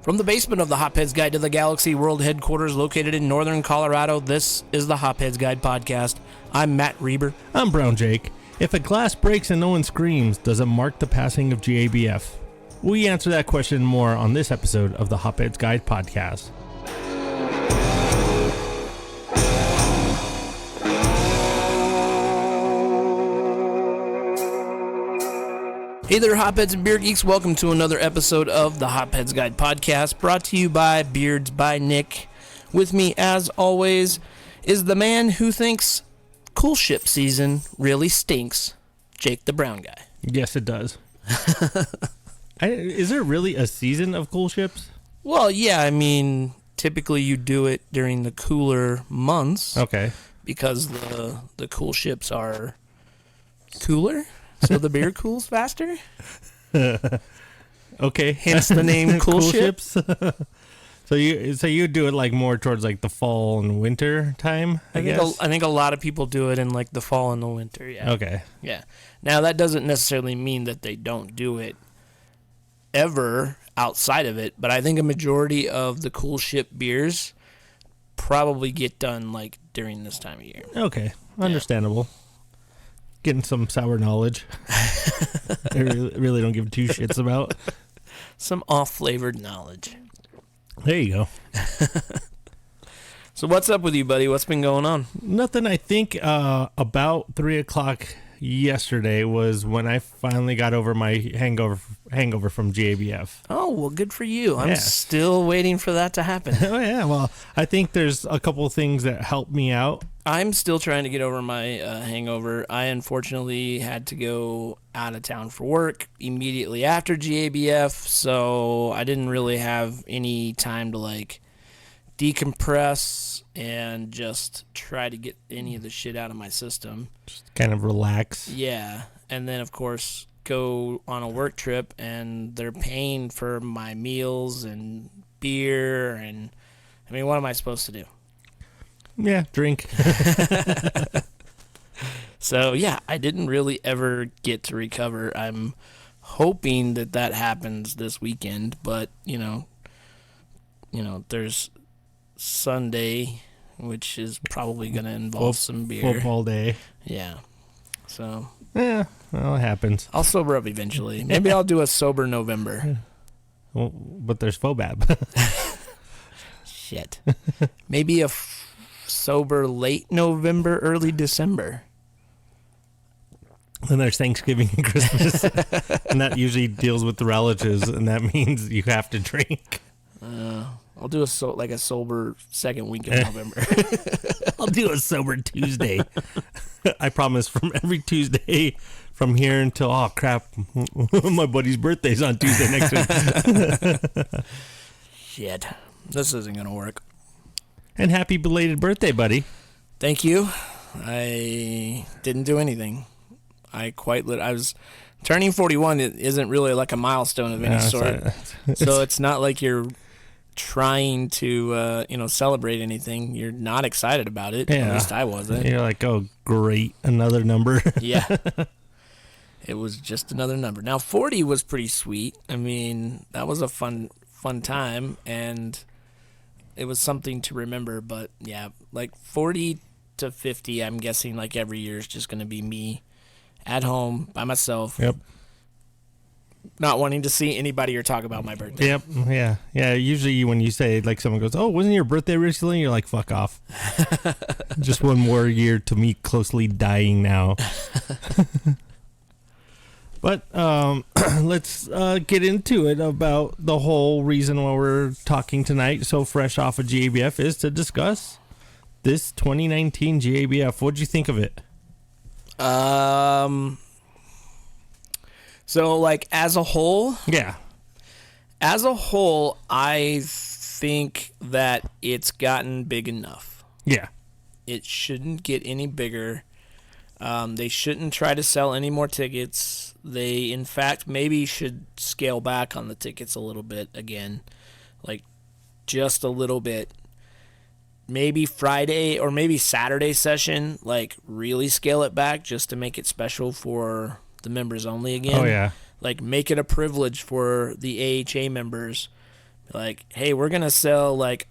From the basement of the Hopheads Guide to the Galaxy World Headquarters located in northern Colorado, this is the Hopheads Guide Podcast. I'm Matt Reber. I'm Brown Jake. If a glass breaks and no one screams, does it mark the passing of GABF? We answer that question and more on this episode of the Hopheads Guide Podcast. Hey there, Hopheads and Beer Geeks. Welcome to another episode of the Hopheads Guide Podcast, brought to you by Beerds by Nick. With me, as always, is the man who thinks cool ship season really stinks, Jake the Brown Guy. Yes, it does. Is there really a season of cool ships? Well, yeah, I mean, typically you do it during the cooler months. Okay. Because the cool ships are cooler. So the beer cools faster? Okay. Hence the name Cool Ships. So you do it like more towards like the fall and winter time, I guess? I think a lot of people do it in like the fall and the winter, yeah. Okay. Yeah. Now that doesn't necessarily mean that they don't do it ever outside of it, but I think a majority of the Cool Ship beers probably get done like during this time of year. Okay. Understandable. Yeah. Getting some sour knowledge. I really don't give two shits about. Some off-flavored knowledge. There you go. So what's up with you, buddy? What's been going on? Nothing. I think about 3 o'clock yesterday was when I finally got over my hangover from GABF. Oh, well, good for you. I'm still waiting for that to happen. Oh, yeah. Well, I think there's a couple of things that helped me out. I'm still trying to get over my hangover. I unfortunately had to go out of town for work immediately after GABF, so I didn't really have any time to like decompress and just try to get any of the shit out of my system. Just kind of relax. Yeah, and then of course go on a work trip, and they're paying for my meals and beer, and I mean, what am I supposed to do? Yeah, drink. So, yeah, I didn't really ever get to recover. I'm hoping that happens this weekend, but, you know, there's Sunday, which is probably going to involve some beer. Football day. Yeah. So. Yeah, well, it happens. I'll sober up eventually. Maybe I'll do a sober November. Well, but there's FOBAB. Shit. Maybe a sober late November, early December. And there's Thanksgiving and Christmas. And that usually deals with the relatives, and that means you have to drink. I'll do a sober second week of November. I'll do a sober Tuesday. I promise, from every Tuesday from here until, oh crap, my buddy's birthday's on Tuesday next week. Shit. This isn't going to work. And happy belated birthday, buddy. Thank you. I didn't do anything. I was turning 41. It isn't really like a milestone of any sort. So it's not like you're trying to, celebrate anything. You're not excited about it. Yeah. At least I wasn't. You're like, oh, great. Another number. Yeah. It was just another number. Now, 40 was pretty sweet. I mean, that was a fun time, and it was something to remember, but yeah, like 40 to 50, I'm guessing like every year is just going to be me at home by myself. Yep. Not wanting to see anybody or talk about my birthday. Yep. Yeah. Yeah. Usually when you say, like, someone goes, oh, wasn't your birthday recently? You're like, fuck off. Just one more year to me closely dying now. But let's get into it about the whole reason why we're talking tonight, so fresh off of GABF, is to discuss this 2019 GABF. What'd you think of it? So, like, as a whole? Yeah. As a whole, I think that it's gotten big enough. Yeah. It shouldn't get any bigger. They shouldn't try to sell any more tickets. They, in fact, maybe should scale back on the tickets a little bit again. Like, just a little bit. Maybe Friday or maybe Saturday session, like, really scale it back just to make it special for the members only again. Oh, yeah. Like, make it a privilege for the AHA members Like, hey, we're gonna sell like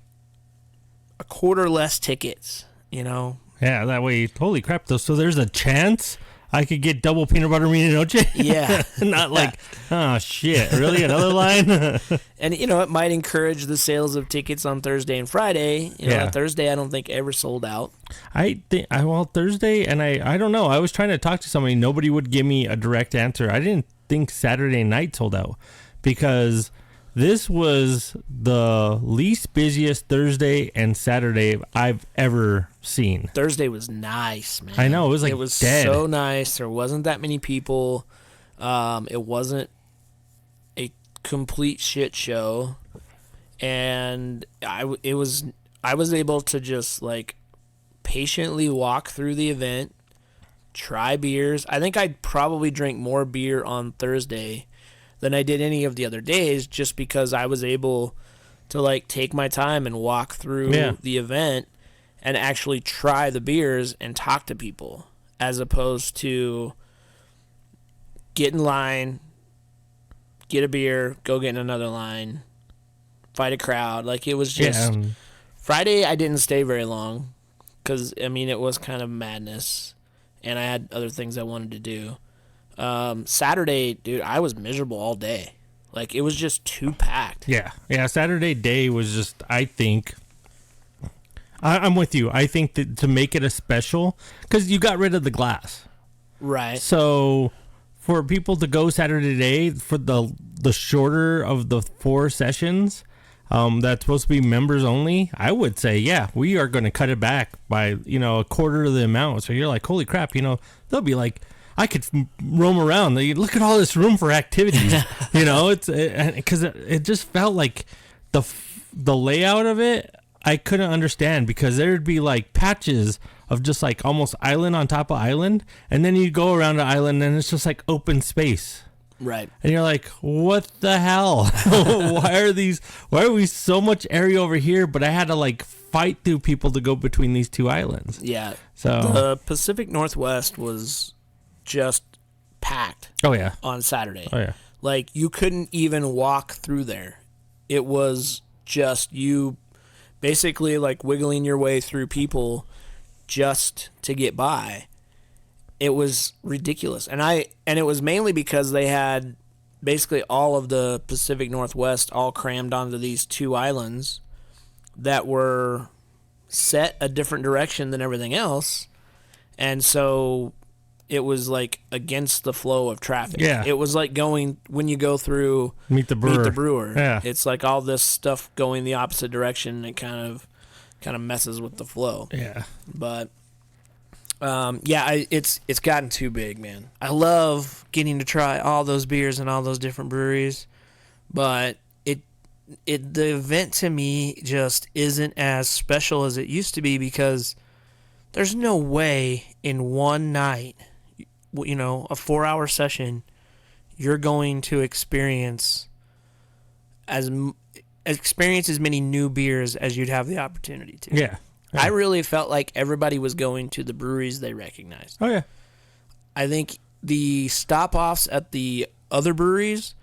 a quarter less tickets, you know. Yeah, that way, holy crap, though. So there's a chance I could get double peanut butter mina noche? Yeah. Not like, oh, shit, really? Another line? And, you know, it might encourage the sales of tickets on Thursday and Friday. You know, Yeah. Thursday I don't think ever sold out. I think, well, Thursday, and I don't know. I was trying to talk to somebody. Nobody would give me a direct answer. I didn't think Saturday night sold out because this was the least busiest Thursday and Saturday I've ever seen. Thursday was nice, man. I know, it was like it was dead. so nice. There wasn't that many people. It wasn't a complete shit show, and I was able to just like patiently walk through the event, try beers. I think I'd probably drink more beer on Thursday than I did any of the other days, just because I was able to like take my time and walk through the event and actually try the beers and talk to people, as opposed to get in line, get a beer, go get in another line, fight a crowd. Like, it was just Friday I didn't stay very long because, I mean, it was kind of madness and I had other things I wanted to do. Saturday, dude, I was miserable all day. Like, it was just too packed. Yeah. Saturday day was just, I think, I'm with you. I think that to make it a special, because you got rid of the glass. Right. So for people to go Saturday day for the shorter of the 4 sessions, that's supposed to be members only, I would say, yeah, we are going to cut it back by, a quarter of the amount. So you're like, holy crap, they'll be like, I could roam around. Look at all this room for activities. It's because it just felt like the layout of it, I couldn't understand, because there'd be like patches of just like almost island on top of island, and then you go around the island and it's just like open space. Right. And you're like, what the hell? Why are we so much area over here? But I had to like fight through people to go between these 2 islands. Yeah. So the Pacific Northwest was just packed. Oh yeah. On Saturday. Oh yeah. Like, you couldn't even walk through there. It was just you basically like wiggling your way through people just to get by. It was ridiculous. And it was mainly because they had basically all of the Pacific Northwest all crammed onto these 2 islands that were set a different direction than everything else. And so it was like against the flow of traffic. Yeah. It was like going when you go through Meet the Brewer. Yeah. It's like all this stuff going the opposite direction, and it kind of messes with the flow. Yeah. But it's gotten too big, man. I love getting to try all those beers and all those different breweries, but the event to me just isn't as special as it used to be, because there's no way in one night, a 4-hour session, you're going to experience as many new beers as you'd have the opportunity to. Yeah. I really felt like everybody was going to the breweries they recognized. Oh yeah. I think the stop-offs at the other breweries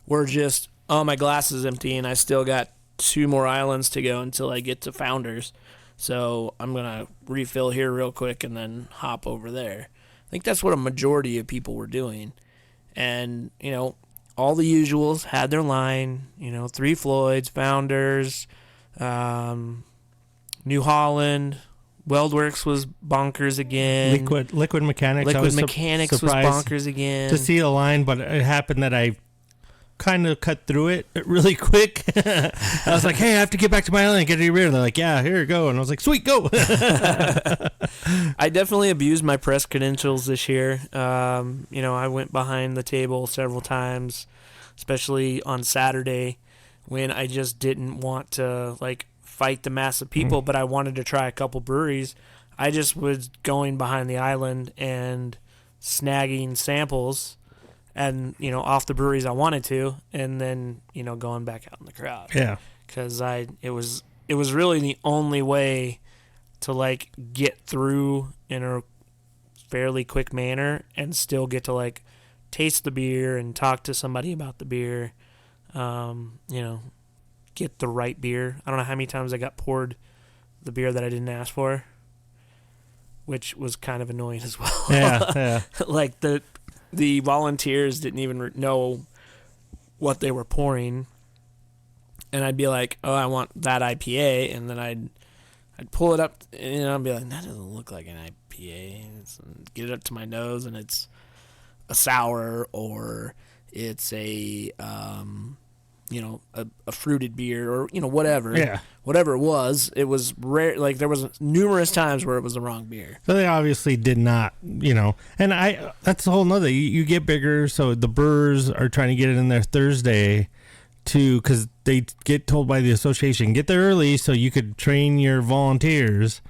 were just, oh, my glass is empty and I still got 2 more islands to go until I get to Founders. So I'm going to refill here real quick and then hop over there. I think that's what a majority of people were doing. And, all the usuals had their line, Three Floyds, Founders, New Holland, Weldworks was bonkers again. Liquid Mechanics. Liquid Mechanics was bonkers again. To see a line, but it happened that I kind of cut through it really quick. I was like, hey, I have to get back to my island and get a beer. And they're like, yeah, here you go. And I was like, sweet, go. I definitely abused my press credentials this year. I went behind the table several times, especially on Saturday, when I just didn't want to fight the mass of people, but I wanted to try a couple breweries. I just was going behind the island and snagging samples and, off the breweries I wanted to, and then, going back out in the crowd. Yeah. Because it was really the only way to, get through in a fairly quick manner and still get to, taste the beer and talk to somebody about the beer. Get get the right beer. I don't know how many times I got poured the beer that I didn't ask for, which was kind of annoying as well. Yeah. Like the volunteers didn't even know what they were pouring, and I'd be like, "Oh, I want that IPA," and then I'd pull it up, and I'd be like, "That doesn't look like an IPA." Get it up to my nose, and it's a sour, or it's a a fruited beer, or whatever. Yeah. Whatever it was rare. Like there was numerous times where it was the wrong beer. So they obviously did not, and that's a whole nother. You get bigger, so the brewers are trying to get it in there Thursday because they get told by the association, get there early so you could train your volunteers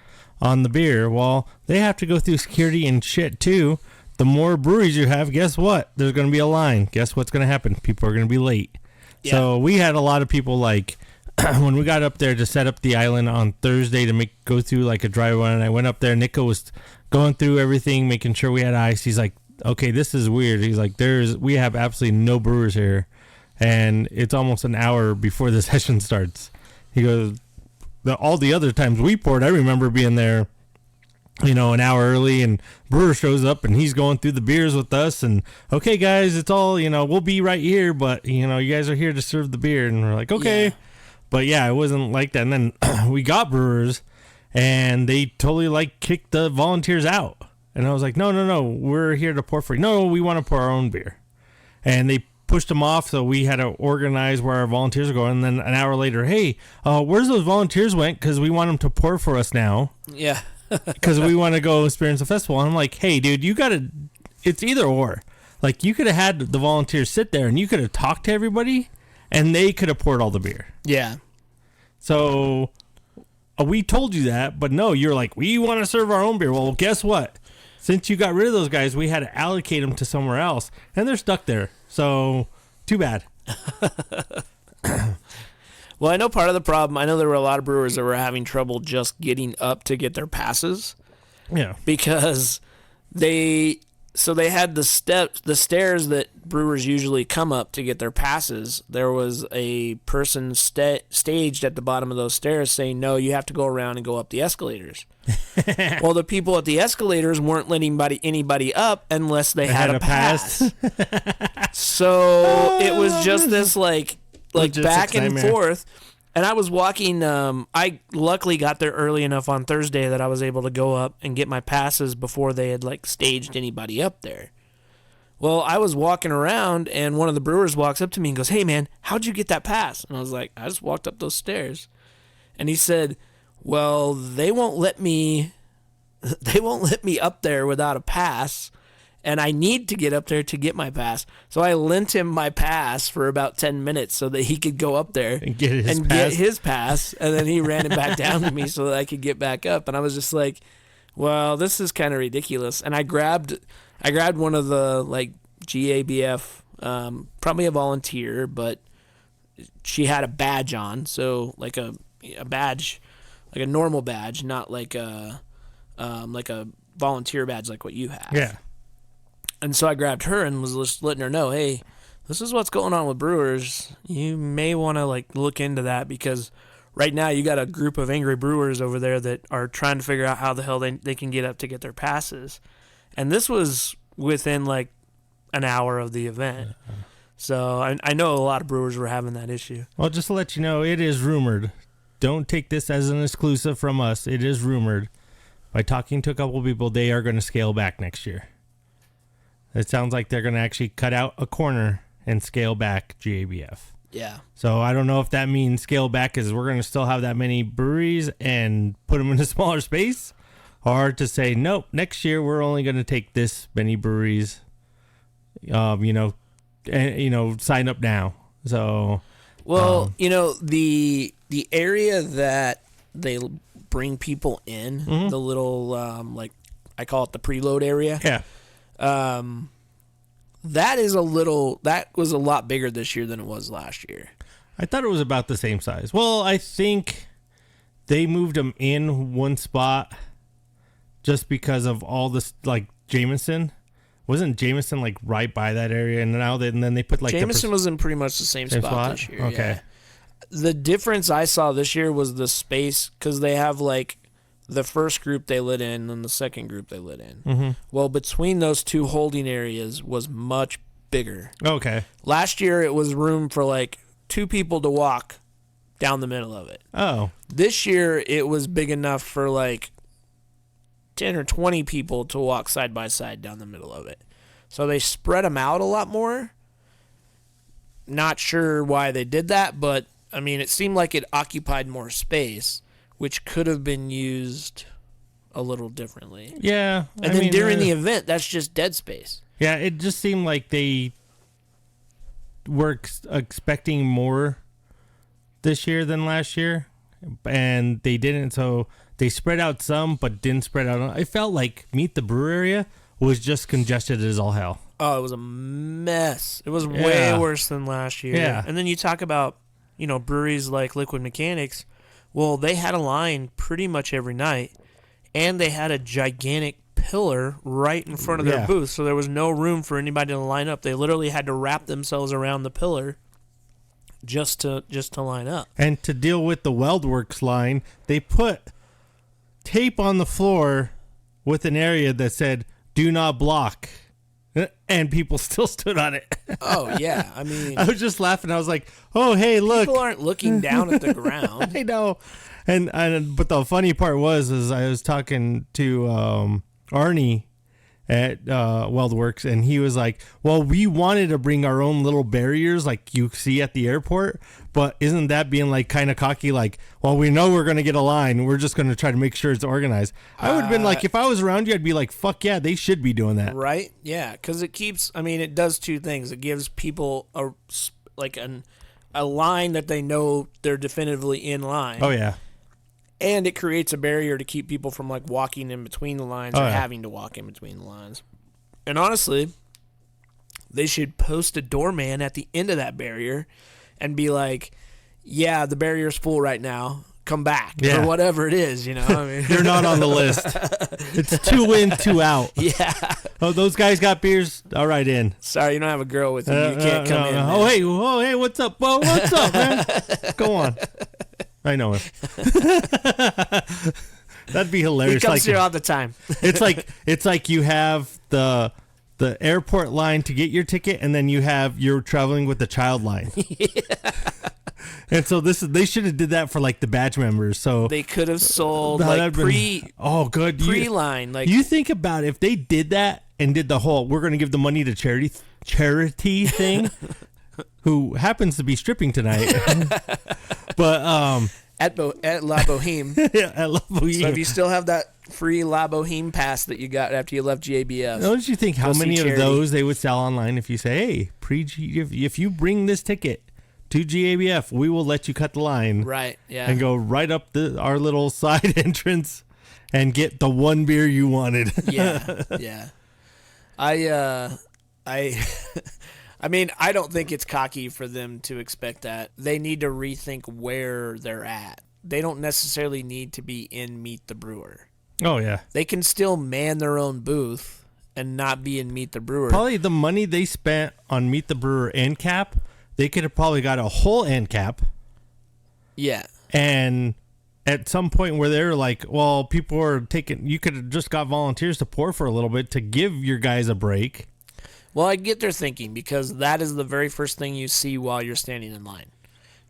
on the beer. Well, they have to go through security and shit too. The more breweries you have, guess what? There's going to be a line. Guess what's going to happen? People are going to be late. Yeah. So we had a lot of people like when we got up there to set up the island on Thursday to go through like a dry run, and I went up there. Nico was going through everything, making sure we had ice. He's like, "Okay, this is weird." He's like, we have absolutely no brewers here, and it's almost an hour before the session starts." He goes, all the other times we poured, I remember being there, an hour early, and brewer shows up and he's going through the beers with us, and okay guys, it's all, we'll be right here, but you guys are here to serve the beer, and we're like, okay. Yeah. But yeah, it wasn't like that. And then we got brewers and they totally kicked the volunteers out, and I was like, no, we're here to pour for you. No, we want to pour our own beer. And they pushed them off, so we had to organize where our volunteers are going. And then an hour later, hey, where's those volunteers went, because we want them to pour for us now. Yeah. Because we want to go experience the festival. And I'm like, hey, dude, it's either or. Like, you could have had the volunteers sit there and you could have talked to everybody and they could have poured all the beer. Yeah. So we told you that, but no, you're like, we want to serve our own beer. Well, guess what? Since you got rid of those guys, we had to allocate them to somewhere else, and they're stuck there. So too bad. Well, I know part of the problem, I know there were a lot of brewers that were having trouble just getting up to get their passes. Yeah. Because they had the stairs that brewers usually come up to get their passes. There was a person staged at the bottom of those stairs saying, "No, you have to go around and go up the escalators." Well, the people at the escalators weren't letting anybody up unless they had a pass. So it was just this like back and forth. And I was walking, I luckily got there early enough on Thursday that I was able to go up and get my passes before they had staged anybody up there. Well, I was walking around, and one of the brewers walks up to me and goes, "Hey man, how'd you get that pass?" And I was like, "I just walked up those stairs." And he said, "Well, they won't let me up there without a pass, and I need to get up there to get my pass." So I lent him my pass for about 10 minutes so that he could go up there and get his pass, and then he ran it back down to me so that I could get back up. And I was just like, well, this is kind of ridiculous. And I grabbed one of the GABF, probably a volunteer, but she had a badge on, so a badge, like a normal badge, not like a volunteer badge like what you have. Yeah. And so I grabbed her and was just letting her know, hey, this is what's going on with brewers. You may want to look into that, because right now you got a group of angry brewers over there that are trying to figure out how the hell they can get up to get their passes. And this was within an hour of the event. So I know a lot of brewers were having that issue. Well, just to let you know, it is rumored. Don't take this as an exclusive from us. It is rumored. By talking to a couple of people, they are going to scale back next year. It sounds like they're going to actually cut out a corner and scale back GABF. Yeah. So I don't know if that means scale back is we're going to still have that many breweries and put them in a smaller space, or to say, nope, next year we're only going to take this many breweries, and, sign up now. So, well, the area that they bring people in, the little, I call it the preload area. Yeah. That was a lot bigger this year than it was last year. I thought it was about the same size. Well, I think they moved them in one spot just because of all this, Jameson. Wasn't Jameson right by that area? And then they put Jameson was in pretty much the same spot this year. Okay. The difference I saw this year was the space, because they have like the first group they lit in and the second group they lit in. Mm-hmm. Well, between those two holding areas was much bigger. Okay. Last year it was room for like 2 people to walk down the middle of it. Oh. This year it was big enough for like 10 or 20 people to walk side by side down the middle of it. So they spread them out a lot more. Not sure why they did that, but I mean, it seemed like it occupied more space, which could have been used a little differently. Yeah. And then during the event, that's just dead space. Yeah, it just seemed like they were expecting more this year than last year, and they didn't. So they spread out some, but didn't spread out. It felt like Meet the Brew area was just congested as all hell. Oh, it was a mess. It was way worse than last year. Yeah. And then you talk about, breweries like Liquid Mechanics. Well, they had a line pretty much every night, and they had a gigantic pillar right in front of their booth, so there was no room for anybody to line up. They literally had to wrap themselves around the pillar just to line up. And to deal with the WeldWorks line, they put tape on the floor with an area that said, "Do not block." And people still stood on it. Oh, yeah. I mean, I was just laughing. I was like, oh, hey, look. People aren't looking down at the ground. I know. But the funny part was I was talking to Arnie at WeldWorks, and he was like, well, we wanted to bring our own little barriers like you see at the airport, but isn't that being like kind of cocky? Like, well, we know we're going to get a line. We're just going to try to make sure it's organized. I would have been like, if I was around you, I'd be like, fuck yeah, they should be doing that. Right? Yeah, because it does 2 things. It gives people a line that they know they're definitively in line. Oh, yeah. And it creates a barrier to keep people from like walking in between the lines or having to walk in between the lines. And honestly, they should post a doorman at the end of that barrier and be like, yeah, the barrier's full right now. Come back. Yeah. Or whatever it is, I mean, You're not on the list. It's 2 in, 2 out. Yeah. Oh, those guys got beers? All right, in. Sorry, you don't have a girl with you. You can't come in. Oh, hey, what's up? Well, what's up, man? Go on. I know him. That'd be hilarious. He comes here all the time. It's like you have the airport line to get your ticket, and then you're traveling with the child line. Yeah. And so they should have did that for like the badge members. So they could have sold like pre-line. Like, you think about if they did that and did the whole we're going to give the money to charity thing. Who happens to be stripping tonight. But at La Boheme. Yeah, at La Boheme. So if you still have that free La Boheme pass that you got after you left GABF. Don't you think how many of those they would sell online if you say, hey, if you bring this ticket to GABF, we will let you cut the line. Right, yeah. And go right up our little side entrance and get the one beer you wanted. Yeah, yeah. I mean, I don't think it's cocky for them to expect that. They need to rethink where they're at. They don't necessarily need to be in Meet the Brewer. Oh, yeah. They can still man their own booth and not be in Meet the Brewer. Probably the money they spent on Meet the Brewer end cap, they could have probably got a whole end cap. Yeah. And at some point where they're like, well, people are you could have just got volunteers to pour for a little bit to give your guys a break. Well, I get their thinking because that is the very first thing you see while you're standing in line.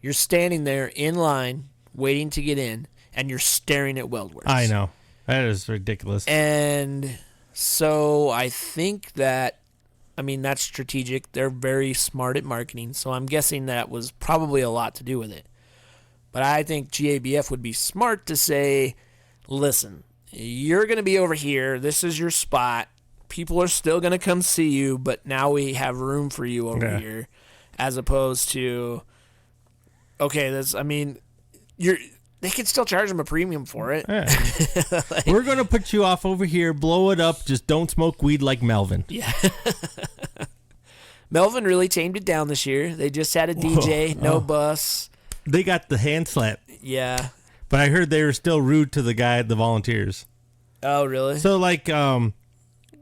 You're standing there in line, waiting to get in, and you're staring at WeldWorks. I know. That is ridiculous. And so I think that's strategic. They're very smart at marketing, so I'm guessing that was probably a lot to do with it. But I think GABF would be smart to say, listen, you're going to be over here. This is your spot. People are still going to come see you, but now we have room for you over here, as opposed to, okay, they can still charge them a premium for it. Yeah. We're going to put you off over here, blow it up, just don't smoke weed like Melvin. Yeah. Melvin really tamed it down this year. They just had a DJ, no bus. They got the hand slap. Yeah. But I heard they were still rude to the volunteers. Oh, really? So, like,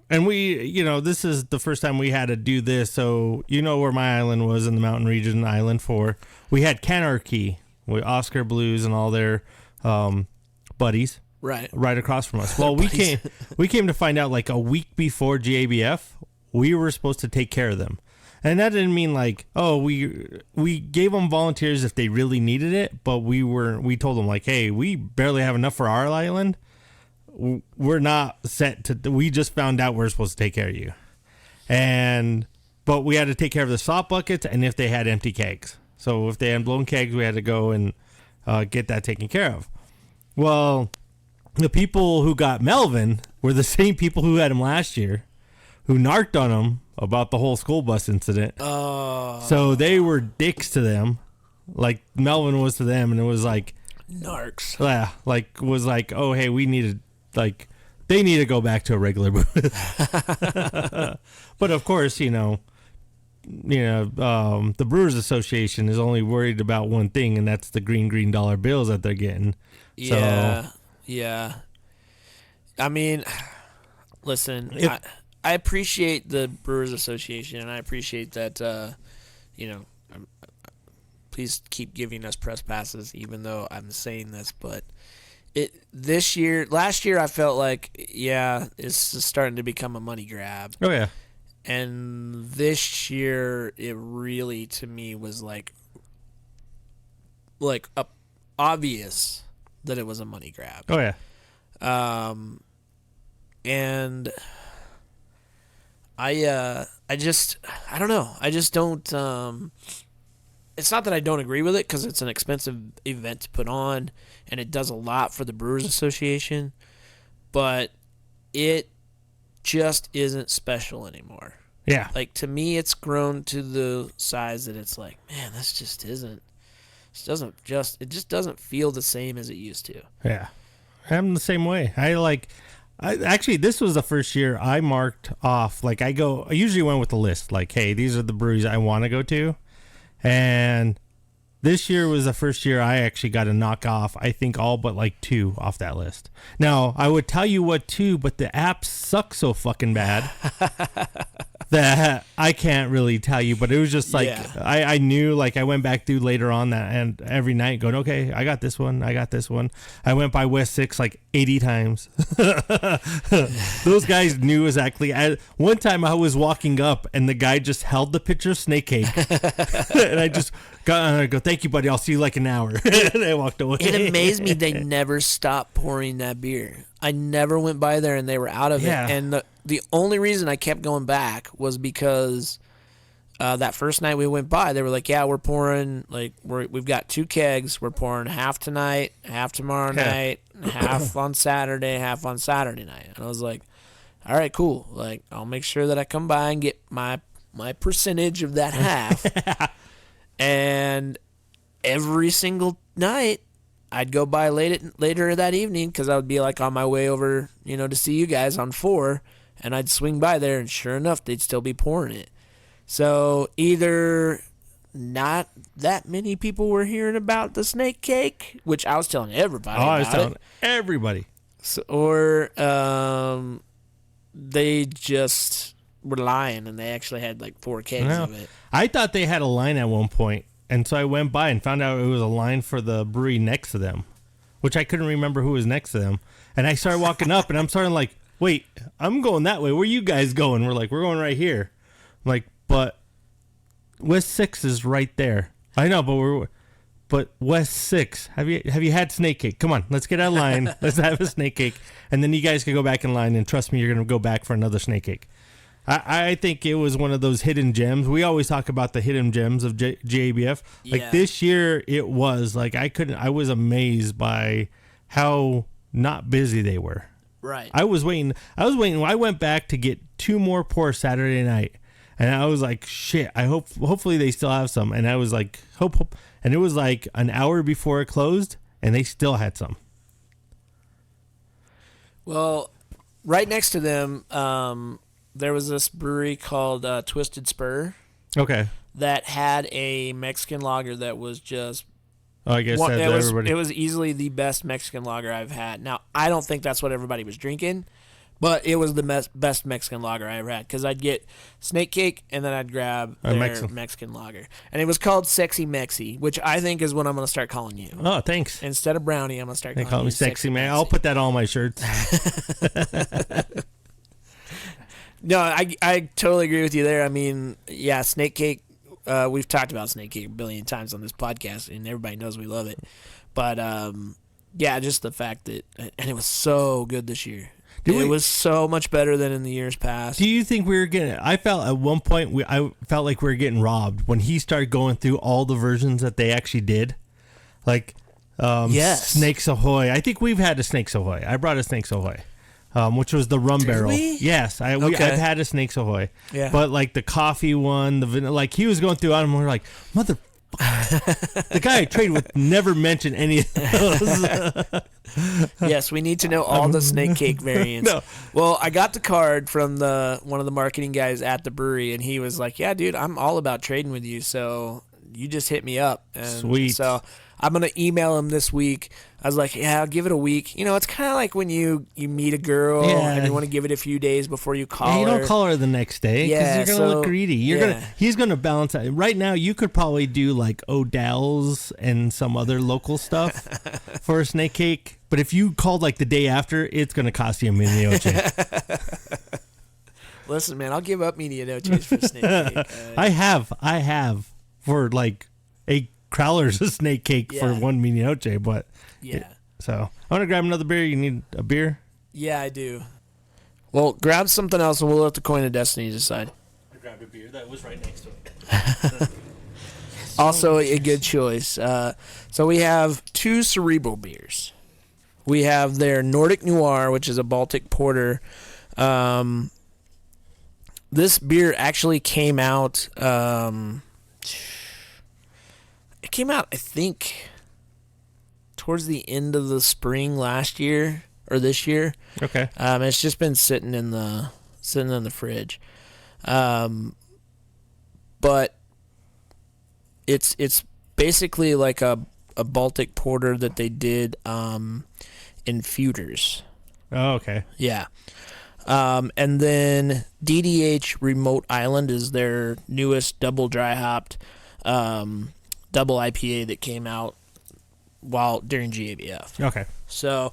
and this is the first time we had to do this. So where my island was in the mountain region, Island 4. We had Canarchy with Oscar Blues and all their buddies right across from us. Well, we came to find out like a week before GABF, we were supposed to take care of them. And that didn't mean like, oh, we gave them volunteers if they really needed it, but we told them like, hey, we barely have enough for our island. We're not set to. We just found out we're supposed to take care of you, but we had to take care of the salt buckets and if they had empty kegs. So if they had blown kegs, we had to go and get that taken care of. Well, the people who got Melvin were the same people who had him last year, who narked on him about the whole school bus incident. So they were dicks to them, like Melvin was to them, and it was like narcs. Yeah, like was like, oh hey, we needed like they need to go back to a regular booth. But of course, the Brewers Association is only worried about one thing, and that's the green dollar bills that they're getting. Yeah, yeah. I mean, listen, I appreciate the Brewers Association, and I appreciate that, please keep giving us press passes, even though I'm saying this, but last year I felt like, it's starting to become a money grab. Oh, yeah. And this year, it really, to me, was like obvious that it was a money grab. Oh, yeah. And I don't know. I just don't. It's not that I don't agree with it, because it's an expensive event to put on, and it does a lot for the Brewers Association, but it just isn't special anymore. Yeah. Like, to me, it's grown to the size that it's like, man, this just isn't. It just doesn't feel the same as it used to. Yeah. I'm the same way. Actually, this was the first year I marked off. Like, I usually went with a list. Like, hey, these are the breweries I want to go to. And this year was the first year I actually got to knock off, I think, all but like 2 off that list. Now, I would tell you what 2, but the apps suck so fucking bad that I can't really tell you. But it was just like, I knew, like, I went back through later on that and every night going, okay, I got this one. I went by West 6 like 80 times. Those guys knew exactly. One time I was walking up and the guy just held the pitcher of snake cake. And I just go, thank you, buddy. I'll see you like an hour. And I walked away. It amazed me they never stopped pouring that beer. I never went by there and they were out of it. And the only reason I kept going back was because that first night we went by, they were like, yeah, we're pouring, like, we've got 2 kegs. We're pouring half tonight, half tomorrow night, half on Saturday, half on Saturday night. And I was like, all right, cool. Like, I'll make sure that I come by and get my percentage of that half. And every single night, I'd go by later that evening, because I would be like on my way over, to see you guys on 4, and I'd swing by there, and sure enough, they'd still be pouring it. So either not that many people were hearing about the snake cake, which I was telling everybody about. I was telling everybody. So, or they just were lying, and they actually had like 4 kegs of it. I thought they had a line at one point, and so I went by and found out it was a line for the brewery next to them, which I couldn't remember who was next to them. And I started walking up, and I'm starting like, wait, I'm going that way. Where you guys going? We're going right here. I'm like, but West 6 is right there. I know, but West 6, have you had snake cake? Come on, let's get out of line. Let's have a snake cake, and then you guys can go back in line. And trust me, you're gonna go back for another snake cake. I think it was one of those hidden gems. We always talk about the hidden gems of GABF. Like this year, it was like I was amazed by how not busy they were. Right. I was waiting. I went back to get 2 more pours Saturday night, and I was like, shit. Hopefully they still have some. And I was like, hope. And it was like an hour before it closed, and they still had some. Well, right next to them, there was this brewery called Twisted Spur. Okay. That had a Mexican lager that was just. Oh, I guess everybody. It was easily the best Mexican lager I've had. Now, I don't think that's what everybody was drinking, But it was the best Mexican lager I ever had because I'd get Snake Cake and then I'd grab their Mexican lager. And it was called Sexy Mexi, which I think is what I'm going to start calling you. Oh, thanks. Instead of Brownie, I'm going to start calling you me Sexy Man. I'll put that on my shirts. No, I totally agree with you there. I mean, yeah, Snake Cake, we've talked about Snake Cake a billion times on this podcast, and everybody knows we love it. But, yeah, just the fact that, and it was so good this year. It was so much better than in the years past. Do you think we were getting? I felt at one point I felt like we were getting robbed when he started going through all the versions that they actually did, like yes, Snakes Ahoy. I think we've had a Snakes Ahoy. I brought a Snakes Ahoy, which was the rum barrel. We? Yes, I've had a Snakes Ahoy. Yeah, but like the coffee one, the vanilla, like he was going through it, and we're like, mother. The guy I traded with never mentioned any of those. Yes, we need to know all the Snake Cake variants. No. Well, I got the card from one of the marketing guys at the brewery, and he was like, "Yeah, dude, I'm all about trading with you, so you just hit me up." And sweet. So I'm gonna email him this week. I was like, "Yeah, I'll give it a week." You know, it's kind of like when you meet a girl and you want to give it a few days before you call her. You don't call her the next day because you're gonna look greedy. He's gonna balance out. Right now, you could probably do like Odell's and some other local stuff for a Snake Cake. But if you called like the day after, it's gonna cost you a mini noche. Listen, man, I'll give up mini noches for Snake Cake. I have for like a Crowler's a Snake Cake for one mini noche, but so I want to grab another beer. You need a beer? Yeah, I do. Well, grab something else, and we'll let the coin of destiny decide. I grabbed a beer that was right next to it. Also, a good choice. So we have two Cerebral beers. We have their Nordic Noir, which is a Baltic porter. This beer actually came out. It came out, I think, towards the end of the spring last year or this year. Okay. It's just been sitting in the fridge. But it's basically like a Baltic porter that they did in Feuders. Oh, okay. Yeah. And then DDH Remote Island is their newest double dry hopped double IPA that came out during GABF. Okay. So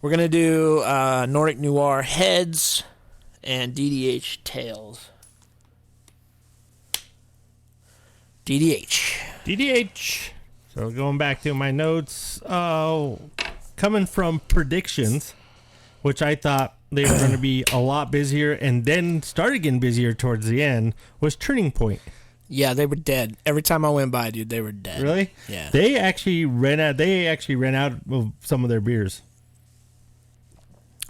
we're gonna do Nordic Noir heads and DDH tails. DDH. So going back to my notes, coming from predictions, which I thought they were going to be a lot busier and then started getting busier towards the end, was Turning Point. Yeah, they were dead. Every time I went by, dude, they were dead. Really? Yeah. They actually ran out of some of their beers.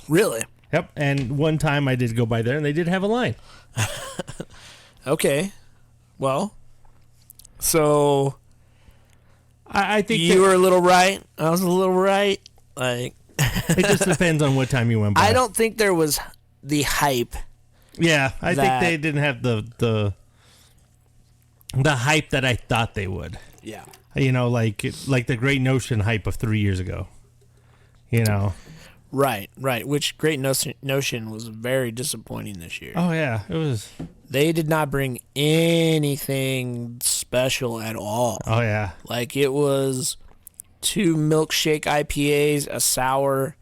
Really? Yep. And one time I did go by there and they did have a line. Okay. Well, so I think you were a little right. I was a little right. Like it just depends on what time you went by. I don't think there was the hype. Yeah, I think they didn't have the hype that I thought they would. Yeah. You know, like the Great Notion hype of 3 years ago. You know. Right. Which Great Notion was very disappointing this year. Oh yeah, it was. They did not bring anything special at all. Oh yeah. Like it was 2 milkshake IPAs, a sour,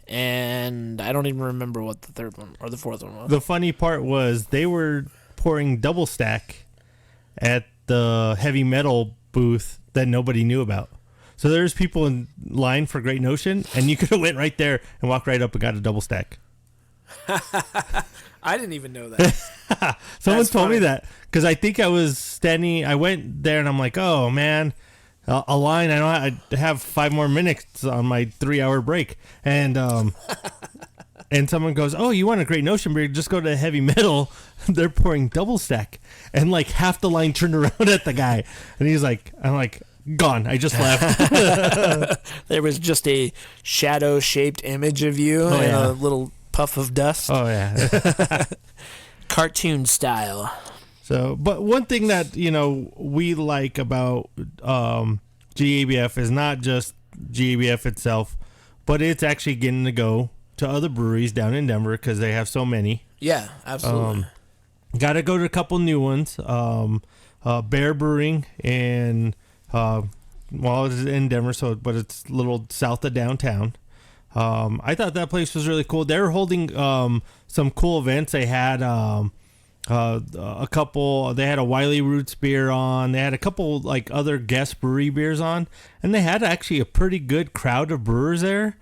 and I don't even remember what the third one or the fourth one was. The funny part was they were pouring double stack at the heavy metal booth that nobody knew about. So there's people in line for Great Notion, and you could have went right there and walked right up and got a double stack. I didn't even know that. Someone told me that because I think I was standing. I went there and I'm like, oh man, a line. I have 5 more minutes on my 3-hour break, and and someone goes, oh, you want a Great Notion beer? Just go to Heavy Metal. They're pouring double stack, and like half the line turned around at the guy, and he's like, I'm like. Gone. I just left. There was just a shadow-shaped image of you and a little puff of dust. Oh, yeah. Cartoon style. So, but one thing that, you know, we like about GABF is not just GABF itself, but it's actually getting to go to other breweries down in Denver because they have so many. Yeah, absolutely. Got to go to a couple new ones. Bear Brewing and it's in Denver, but it's a little south of downtown. I thought that place was really cool. They were holding some cool events. They had a couple. They had a Wiley Roots beer on. They had a couple like other guest brewery beers on, and they had actually a pretty good crowd of brewers there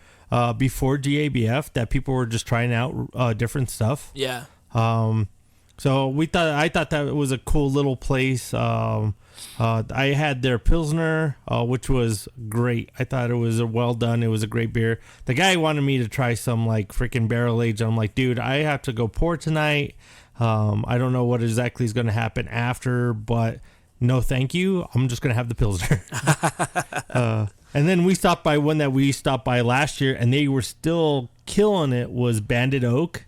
before GABF that people were just trying out different stuff. Yeah. So I thought that was a cool little place. I had their Pilsner, which was great. I thought it was well done. It was a great beer. The guy wanted me to try some like freaking barrel aged. I'm like, dude, I have to go pour tonight. I don't know what exactly is going to happen after, but no, thank you. I'm just going to have the Pilsner. And then we stopped by one that we stopped by last year, and they were still killing it. Was Bandit Oak.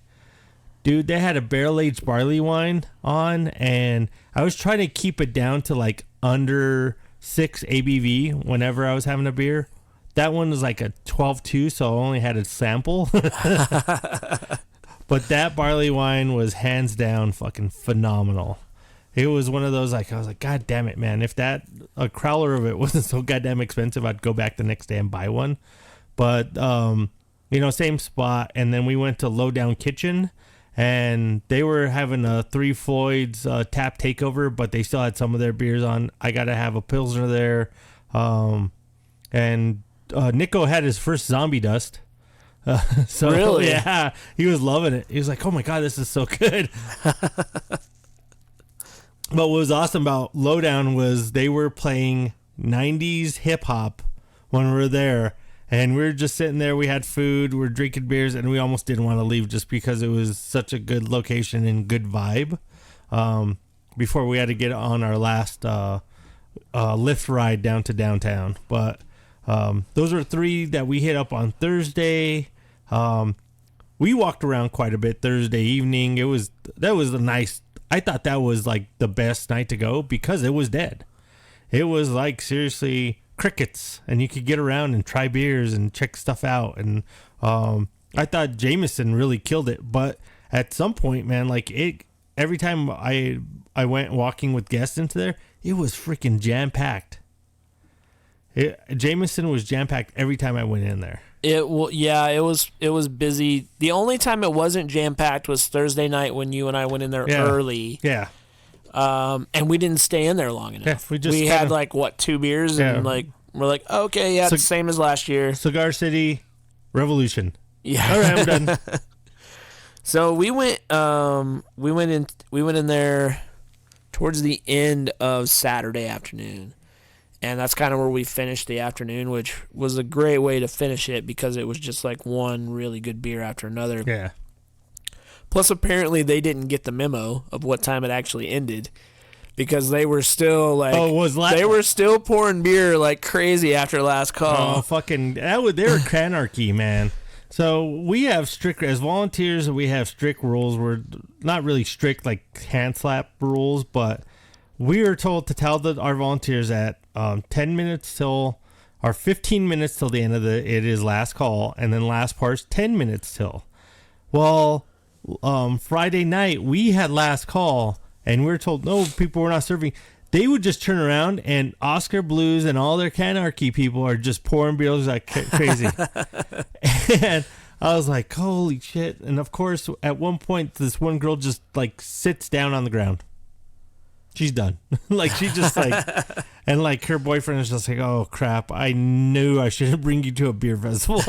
Dude, they had a barrel-aged barley wine on, and I was trying to keep it down to like under 6 ABV whenever I was having a beer. That one was like a 12.2, so I only had a sample. But that barley wine was hands down fucking phenomenal. It was one of those, like, I was like, God damn it, man. If a crowler of it wasn't so goddamn expensive, I'd go back the next day and buy one. But, same spot. And then we went to Lowdown Kitchen. And they were having a Three Floyds tap takeover, but they still had some of their beers on. I got to have a Pilsner there. And Nico had his first zombie dust. So, really? Yeah, he was loving it. He was like, oh, my God, this is so good. But what was awesome about Lowdown was they were playing 90s hip-hop when we were there. And we were just sitting there. We had food. We were drinking beers, and we almost didn't want to leave just because it was such a good location and good vibe. Before we had to get on our last lift ride down to downtown. But those are 3 that we hit up on Thursday. We walked around quite a bit Thursday evening. That was a nice. I thought that was like the best night to go because it was dead. It was like seriously crickets, and you could get around and try beers and check stuff out. And I thought Jameson really killed it, but at some point, man, like every time I went walking with guests into there, it was freaking jam packed. Jameson was jam packed every time I went in there. It was busy. The only time it wasn't jam packed was Thursday night when you and I went in there early. Yeah. And we didn't stay in there long enough. Yeah, we had like 2 beers, and like we're like, okay, yeah, it's the same as last year. Cigar City, Revolution. Yeah. All right, I'm done. So we went in there towards the end of Saturday afternoon, and that's kind of where we finished the afternoon, which was a great way to finish it because it was just like one really good beer after another. Yeah. Plus, apparently, they didn't get the memo of what time it actually ended because they were still like, they were still pouring beer like crazy after last call. Oh, fucking, they were cranarchy, man. So we have as volunteers, we have strict rules. We're not really strict like hand slap rules, but we are told to tell our volunteers that 10 minutes till, or 15 minutes till the end of it is last call, and then last part's 10 minutes till. Well, Friday night we had last call, and we were told no, people were not serving. They would just turn around, and Oscar Blues and all their Canarchy people are just pouring beers like crazy. And I was like, holy shit. And of course, at one point, this one girl just like sits down on the ground. She's done. Like, she just like, and like her boyfriend is just like, oh crap, I knew I should bring you to a beer festival.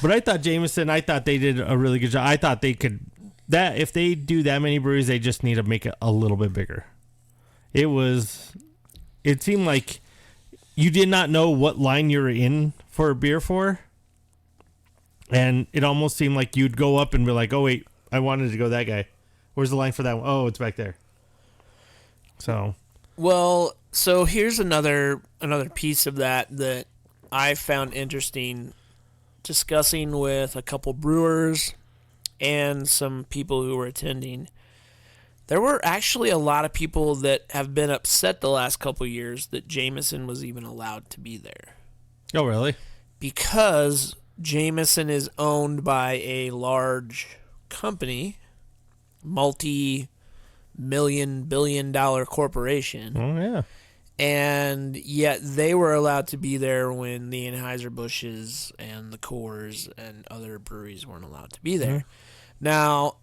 But I thought I thought they did a really good job. I thought they could, that if they do that many breweries, they just need to make it a little bit bigger. It seemed like you did not know what line you were in for a beer for. And it almost seemed like you'd go up and be like, oh wait, I wanted to go that guy. Where's the line for that one? Oh, it's back there. So. Well, so here's another piece of that I found interesting, discussing with a couple brewers and some people who were attending. There were actually a lot of people that have been upset the last couple years that Jameson was even allowed to be there. Oh, really? Because Jameson is owned by a large company, multi-billion-dollar corporation. Oh, yeah. And yet they were allowed to be there when the Anheuser-Busch's and the Coors and other breweries weren't allowed to be there. Mm-hmm. Now,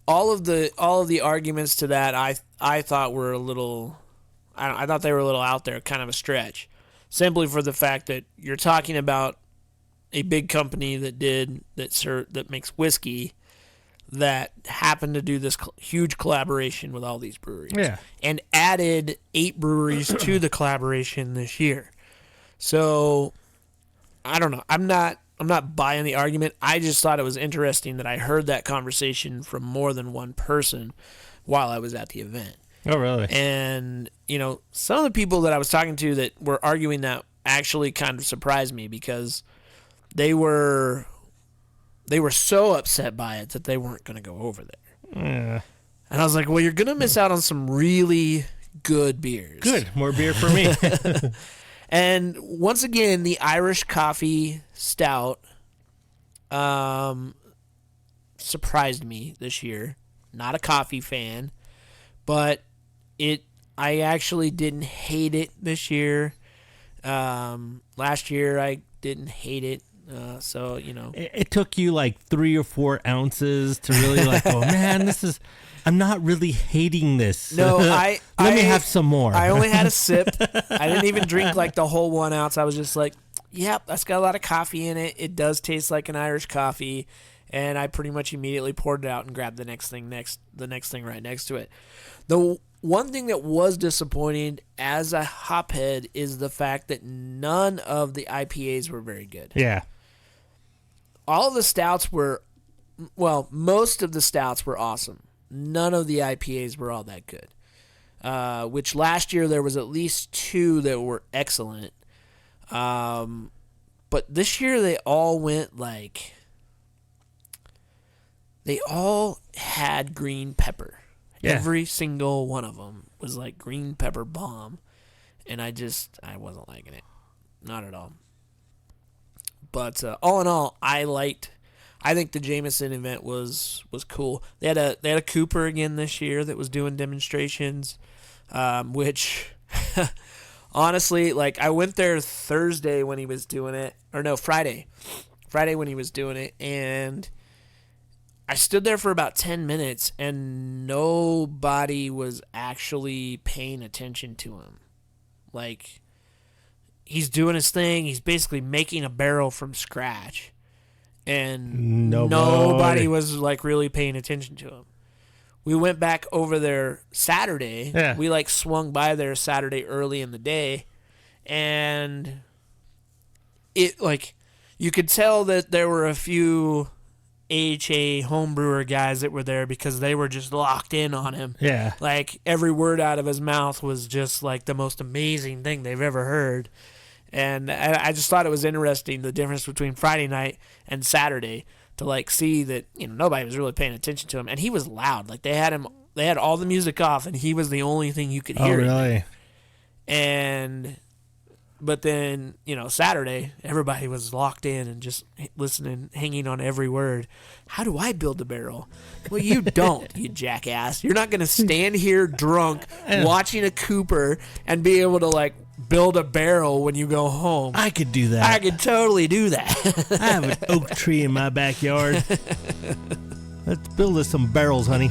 all of the arguments to that I thought were a little, I thought they were a little out there, kind of a stretch, simply for the fact that you're talking about a big company that makes whiskey that happened to do this huge collaboration with all these breweries. Yeah. And added 8 breweries to the collaboration this year. So I don't know. I'm not buying the argument. I just thought it was interesting that I heard that conversation from more than one person while I was at the event. Oh, really? And, some of the people that I was talking to that were arguing that actually kind of surprised me because they were so upset by it that they weren't going to go over there. Yeah. And I was like, well, you're going to miss out on some really good beers. Good. More beer for me. And once again, the Irish Coffee Stout surprised me this year. Not a coffee fan, but I actually didn't hate it this year. Last year, I didn't hate it. So, It took you like 3 or 4 ounces to really oh, man, I'm not really hating this. No, Let me have some more. I only had a sip. I didn't even drink like the whole 1 ounce. I was just like, yep, that's got a lot of coffee in it. It does taste like an Irish coffee. And I pretty much immediately poured it out and grabbed the next thing right next to it. The one thing that was disappointing as a hophead is the fact that none of the IPAs were very good. Yeah. All of the stouts most of the stouts were awesome. None of the IPAs were all that good. Which last year there was at least 2 that were excellent. But this year they all went they all had green pepper. Yeah. Every single one of them was like green pepper bomb. And I wasn't liking it. Not at all. But all in all, I think the Jameson event was cool. They had a Cooper again this year that was doing demonstrations, which honestly, I went there Thursday when he was doing it, or no, Friday when he was doing it, and I stood there for about 10 minutes, and nobody was actually paying attention to him. He's doing his thing. He's basically making a barrel from scratch. And nobody was really paying attention to him. We went back over there Saturday. Yeah. We swung by there Saturday early in the day. And it you could tell that there were a few AHA homebrewer guys that were there because they were just locked in on him. Yeah. Every word out of his mouth was just the most amazing thing they've ever heard. And I just thought it was interesting, the difference between Friday night and Saturday, to see that nobody was really paying attention to him, and he was loud. They had all the music off, and he was the only thing you could hear. Oh, really? But then Saturday, everybody was locked in and just listening, hanging on every word. How do I build a barrel? Well, you don't, you jackass. You're not going to stand here drunk watching a Cooper and be able to build a barrel when you go home. I could do that. I could totally do that. I have an oak tree in my backyard. Let's build us some barrels, honey.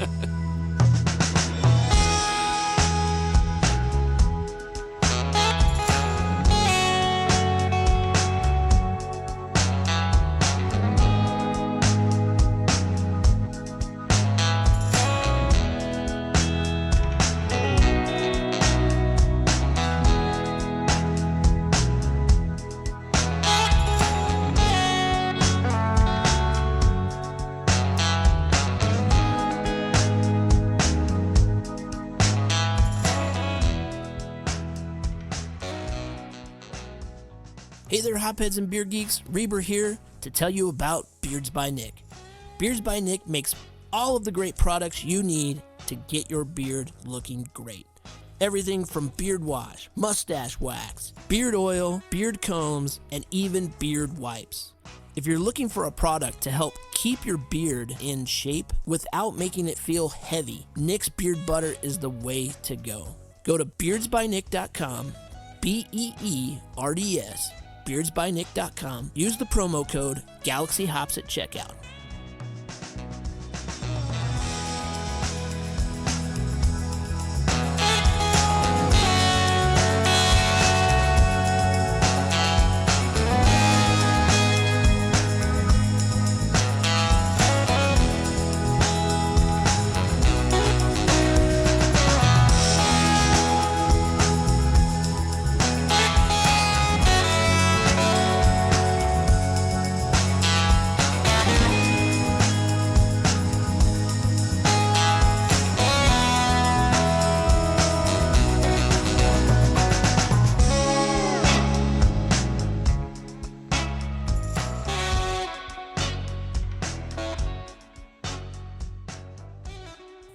Hey there, hopheads and beer geeks. Reber here to tell you about Beerds by Nick. Beerds by Nick makes all of the great products you need to get your beard looking great. Everything from beard wash, mustache wax, beard oil, beard combs, and even beard wipes. If you're looking for a product to help keep your beard in shape without making it feel heavy, Nick's Beard Butter is the way to go. Go to beardsbynick.com, BEERDS, beardsbynick.com. Use the promo code GalaxyHops at checkout.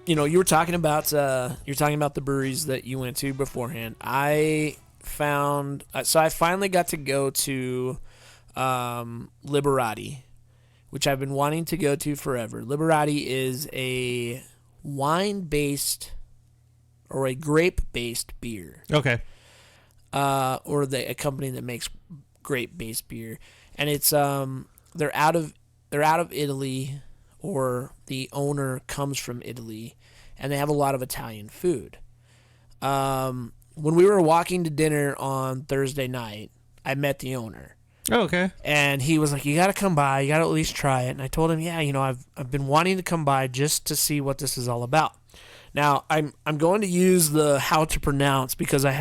You know, you were talking about the breweries that you went to beforehand. I finally got to go to Liberati, which I've been wanting to go to forever. Liberati is a wine-based or a grape-based beer. Okay. Or a company that makes grape-based beer, and it's they're out of Italy, or the owner comes from Italy, and they have a lot of Italian food. When we were walking to dinner on Thursday night, I met the owner. Oh, okay. And he was like, "You got to come by. You got to at least try it." And I told him, "Yeah, you know, I've been wanting to come by just to see what this is all about." Now, I'm going to use the how to pronounce because I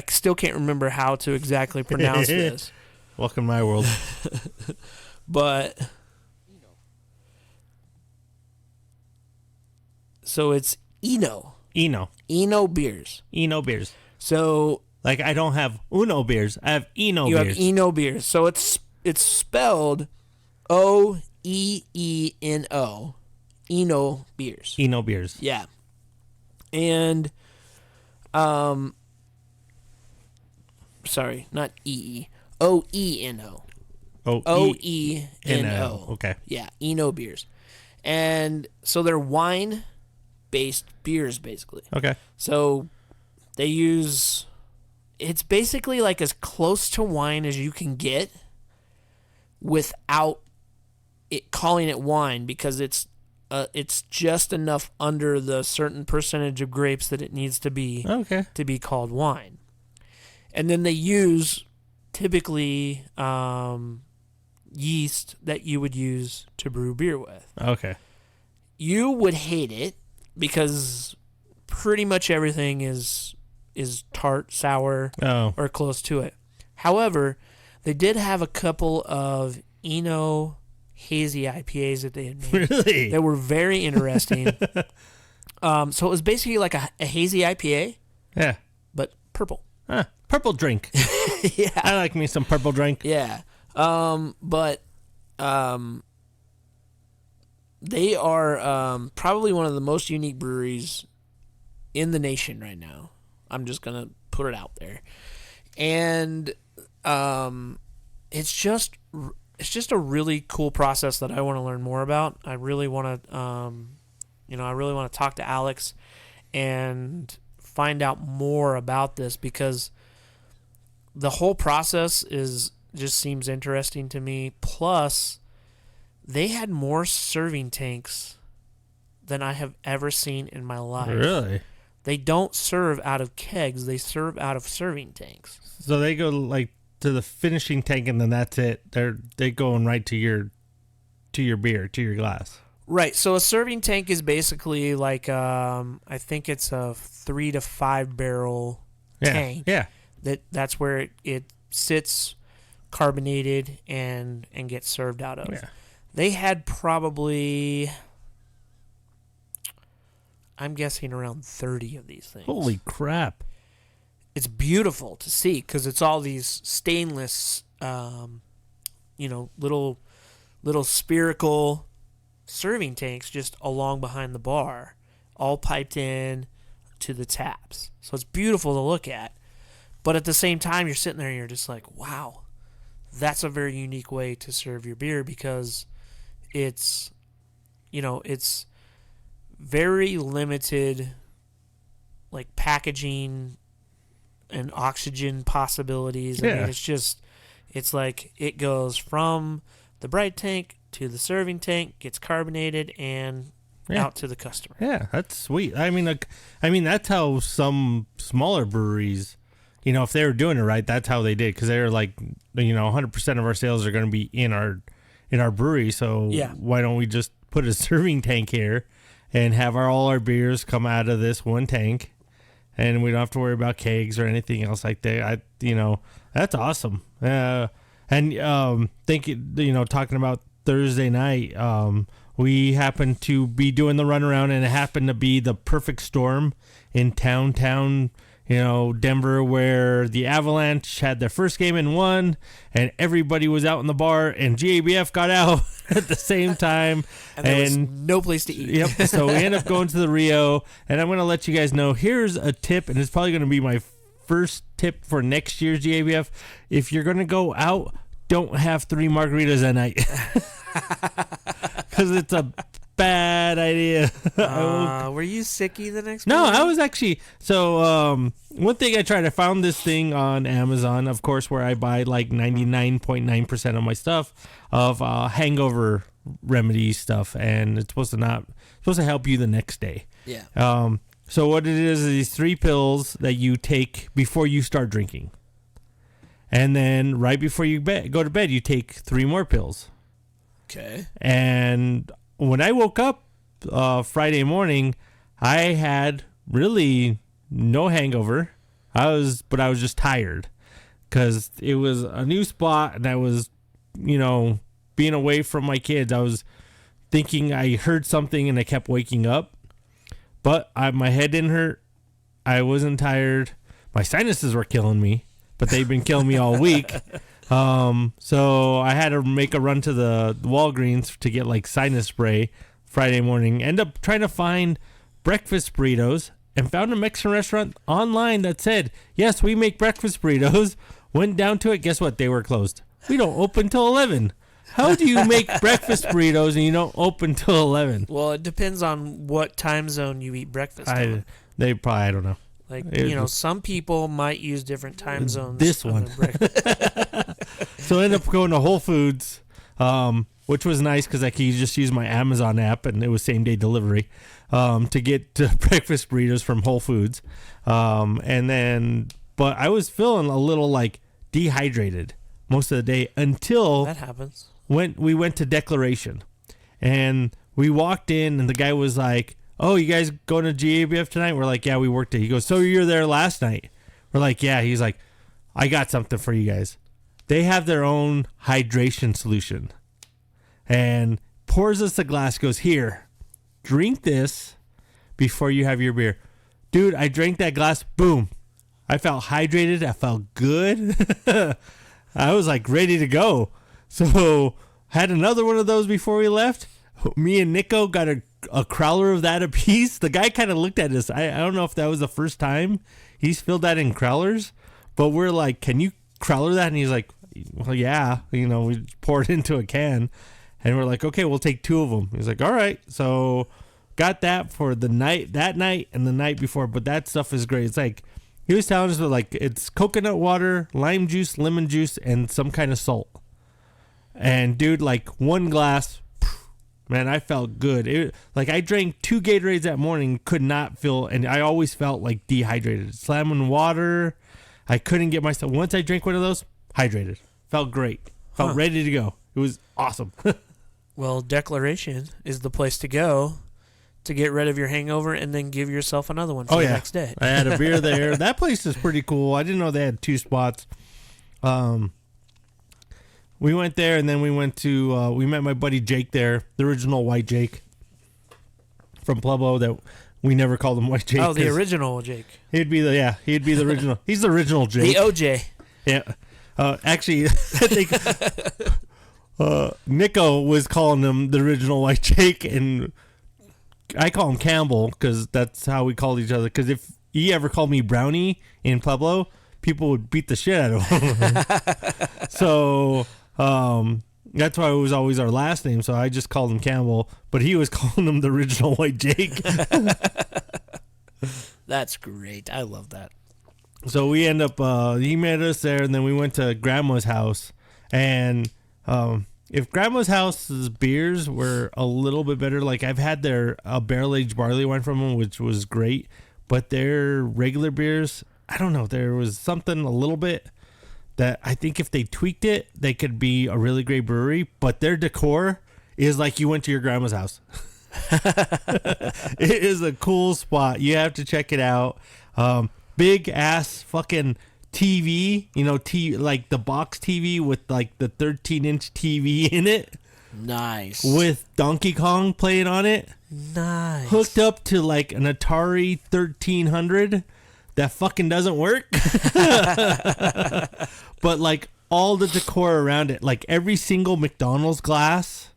still can't remember how to exactly pronounce this. Welcome to my world. But so it's Eno beers. Eno beers. So like I don't have Uno beers. I have Eno you beers. have Eno beers. So it's spelled OEENO. Eno beers. Eno beers. Yeah. And sorry, not EE. OENO. OENO. Okay. Yeah, Eno beers. And so they're wine-based beers, basically. Okay. So they use... It's basically like as close to wine as you can get without it calling it wine, because it's just enough under the certain percentage of grapes that it needs to be to be called wine. And then they use typically yeast that you would use to brew beer with. Okay. You would hate it because pretty much everything is tart, sour, or close to it. However, they did have a couple of Eno hazy IPAs that they had made. Really? That were very interesting. So it was basically like a hazy IPA. Yeah. But purple. Purple drink. Yeah. I like me some purple drink. Yeah. But they are probably one of the most unique breweries in the nation right now. I'm just going to put it out there. And it's just a really cool process that I want to learn more about. I really want to talk to Alex and find out more about this, because the whole process just seems interesting to me. Plus, they had more serving tanks than I have ever seen in my life. Really? They don't serve out of kegs. They serve out of serving tanks. So they go like to the finishing tank, and then that's it. They going right to your beer, to your glass. Right. So a serving tank is basically like I think it's a 3 to 5 barrel tank. Yeah. That's where it sits carbonated and gets served out of. Yeah. They had probably, I'm guessing, around 30 of these things. Holy crap. It's beautiful to see because it's all these stainless, little spherical serving tanks just along behind the bar, all piped in, to the taps. So it's beautiful to look at. But at the same time, you're sitting there and you're just like, wow, that's a very unique way to serve your beer because it's, it's very limited, like packaging and oxygen possibilities. Yeah. I mean, it's like it goes from the bright tank to the serving tank, gets carbonated, and out to the customer. Yeah, that's sweet. I mean, that's how some smaller breweries, if they were doing it right, that's how they did. Because they're like, 100% of our sales are going to be in our brewery. So why don't we just put a serving tank here and have all our beers come out of this one tank, and we don't have to worry about kegs or anything else like that. That's awesome. Talking about Thursday night, we happened to be doing the runaround, and it happened to be the perfect storm in town, Denver, where the Avalanche had their first game and won, and everybody was out in the bar, and GABF got out at the same time. and there was no place to eat. Yep. So we ended up going to the Rio, and I'm going to let you guys know, here's a tip, and it's probably going to be my first tip for next year's GABF. If you're going to go out, don't have 3 margaritas a night. Because it's a bad idea. Were you sicky the next No, morning? I was actually. So, one thing I found this thing on Amazon, of course, where I buy like 99.9% of my stuff of hangover remedy stuff, and it's supposed to help you the next day. Yeah. So what it is these 3 pills that you take before you start drinking. And then right before you go to bed, you take 3 more pills. Okay. And when I woke up Friday morning, I had really no hangover. I was just tired because it was a new spot, and I was, being away from my kids. I was thinking I heard something, and I kept waking up. But my head didn't hurt. I wasn't tired. My sinuses were killing me, but they've been killing me all week. So I had to make a run to the Walgreens to get like sinus spray Friday morning. End up trying to find breakfast burritos and found a Mexican restaurant online that said, yes, we make breakfast burritos. Went down to it. Guess what? They were closed. We don't open till 11. How do you make breakfast burritos and you don't open till 11? Well, it depends on what time zone you eat breakfast on. I don't know. Like, some people might use different time zones. This one. So I ended up going to Whole Foods, which was nice because I could just use my Amazon app, and it was same-day delivery, to get breakfast burritos from Whole Foods. But I was feeling a little, like, dehydrated most of the day until... That happens. We went to Declaration, and we walked in, and the guy was like, oh, you guys going to GABF tonight? We're like, yeah, we worked it. He goes, so you were there last night? We're like, yeah. He's like, I got something for you guys. They have their own hydration solution. And pours us a glass, goes, here, drink this before you have your beer. Dude, I drank that glass, boom. I felt hydrated. I felt good. I was like ready to go. So had another one of those before we left. Me and Nico got a crowler of that apiece. The guy kind of looked at us. I don't know if that was the first time he's filled that in crowlers, but we're like, can you crowler that? And he's like, well, yeah. We pour it into a can, and we're like, okay, we'll take 2 of them. He's like, all right. So got that for that night and the night before, but that stuff is great. It's like, he was telling us that, like, it's coconut water, lime juice, lemon juice, and some kind of salt. And dude, like 1 glass, man, I felt good. I drank 2 Gatorades that morning, could not feel, and I always felt like dehydrated. Slamming water, I couldn't get myself. Once I drank one of those, hydrated. Felt great. Felt ready to go. It was awesome. Well, Declaration is the place to go to get rid of your hangover and then give yourself another one for the next day. I had a beer there. That place is pretty cool. I didn't know they had 2 spots. We went there, and then we went to, we met my buddy Jake there, the original White Jake from Pueblo that we never called him White Jake. Oh, the original Jake. He'd be the original. He's the original Jake. The OJ. Yeah. Actually, I think Nico was calling him the original White Jake, and I call him Campbell because that's how we called each other. Because if he ever called me Brownie in Pueblo, people would beat the shit out of him. So that's why it was always our last name. So I just called him Campbell, but he was calling him the original White Jake. That's great. I love that. So we end up, he met us there, and then we went to Grandma's house. And if Grandma's house's beers were a little bit better, like I've had their barrel-aged barley wine from them, which was great. But their regular beers, I don't know, there was something a little bit that I think if they tweaked it, they could be a really great brewery. But their decor is like you went to your grandma's house. It is a cool spot. You have to check it out. Big ass fucking TV, like the box TV with like the 13-inch TV in it. Nice. With Donkey Kong playing on it. Nice. Hooked up to like an Atari 1300 that fucking doesn't work. But like all the decor around it, like every single McDonald's glass.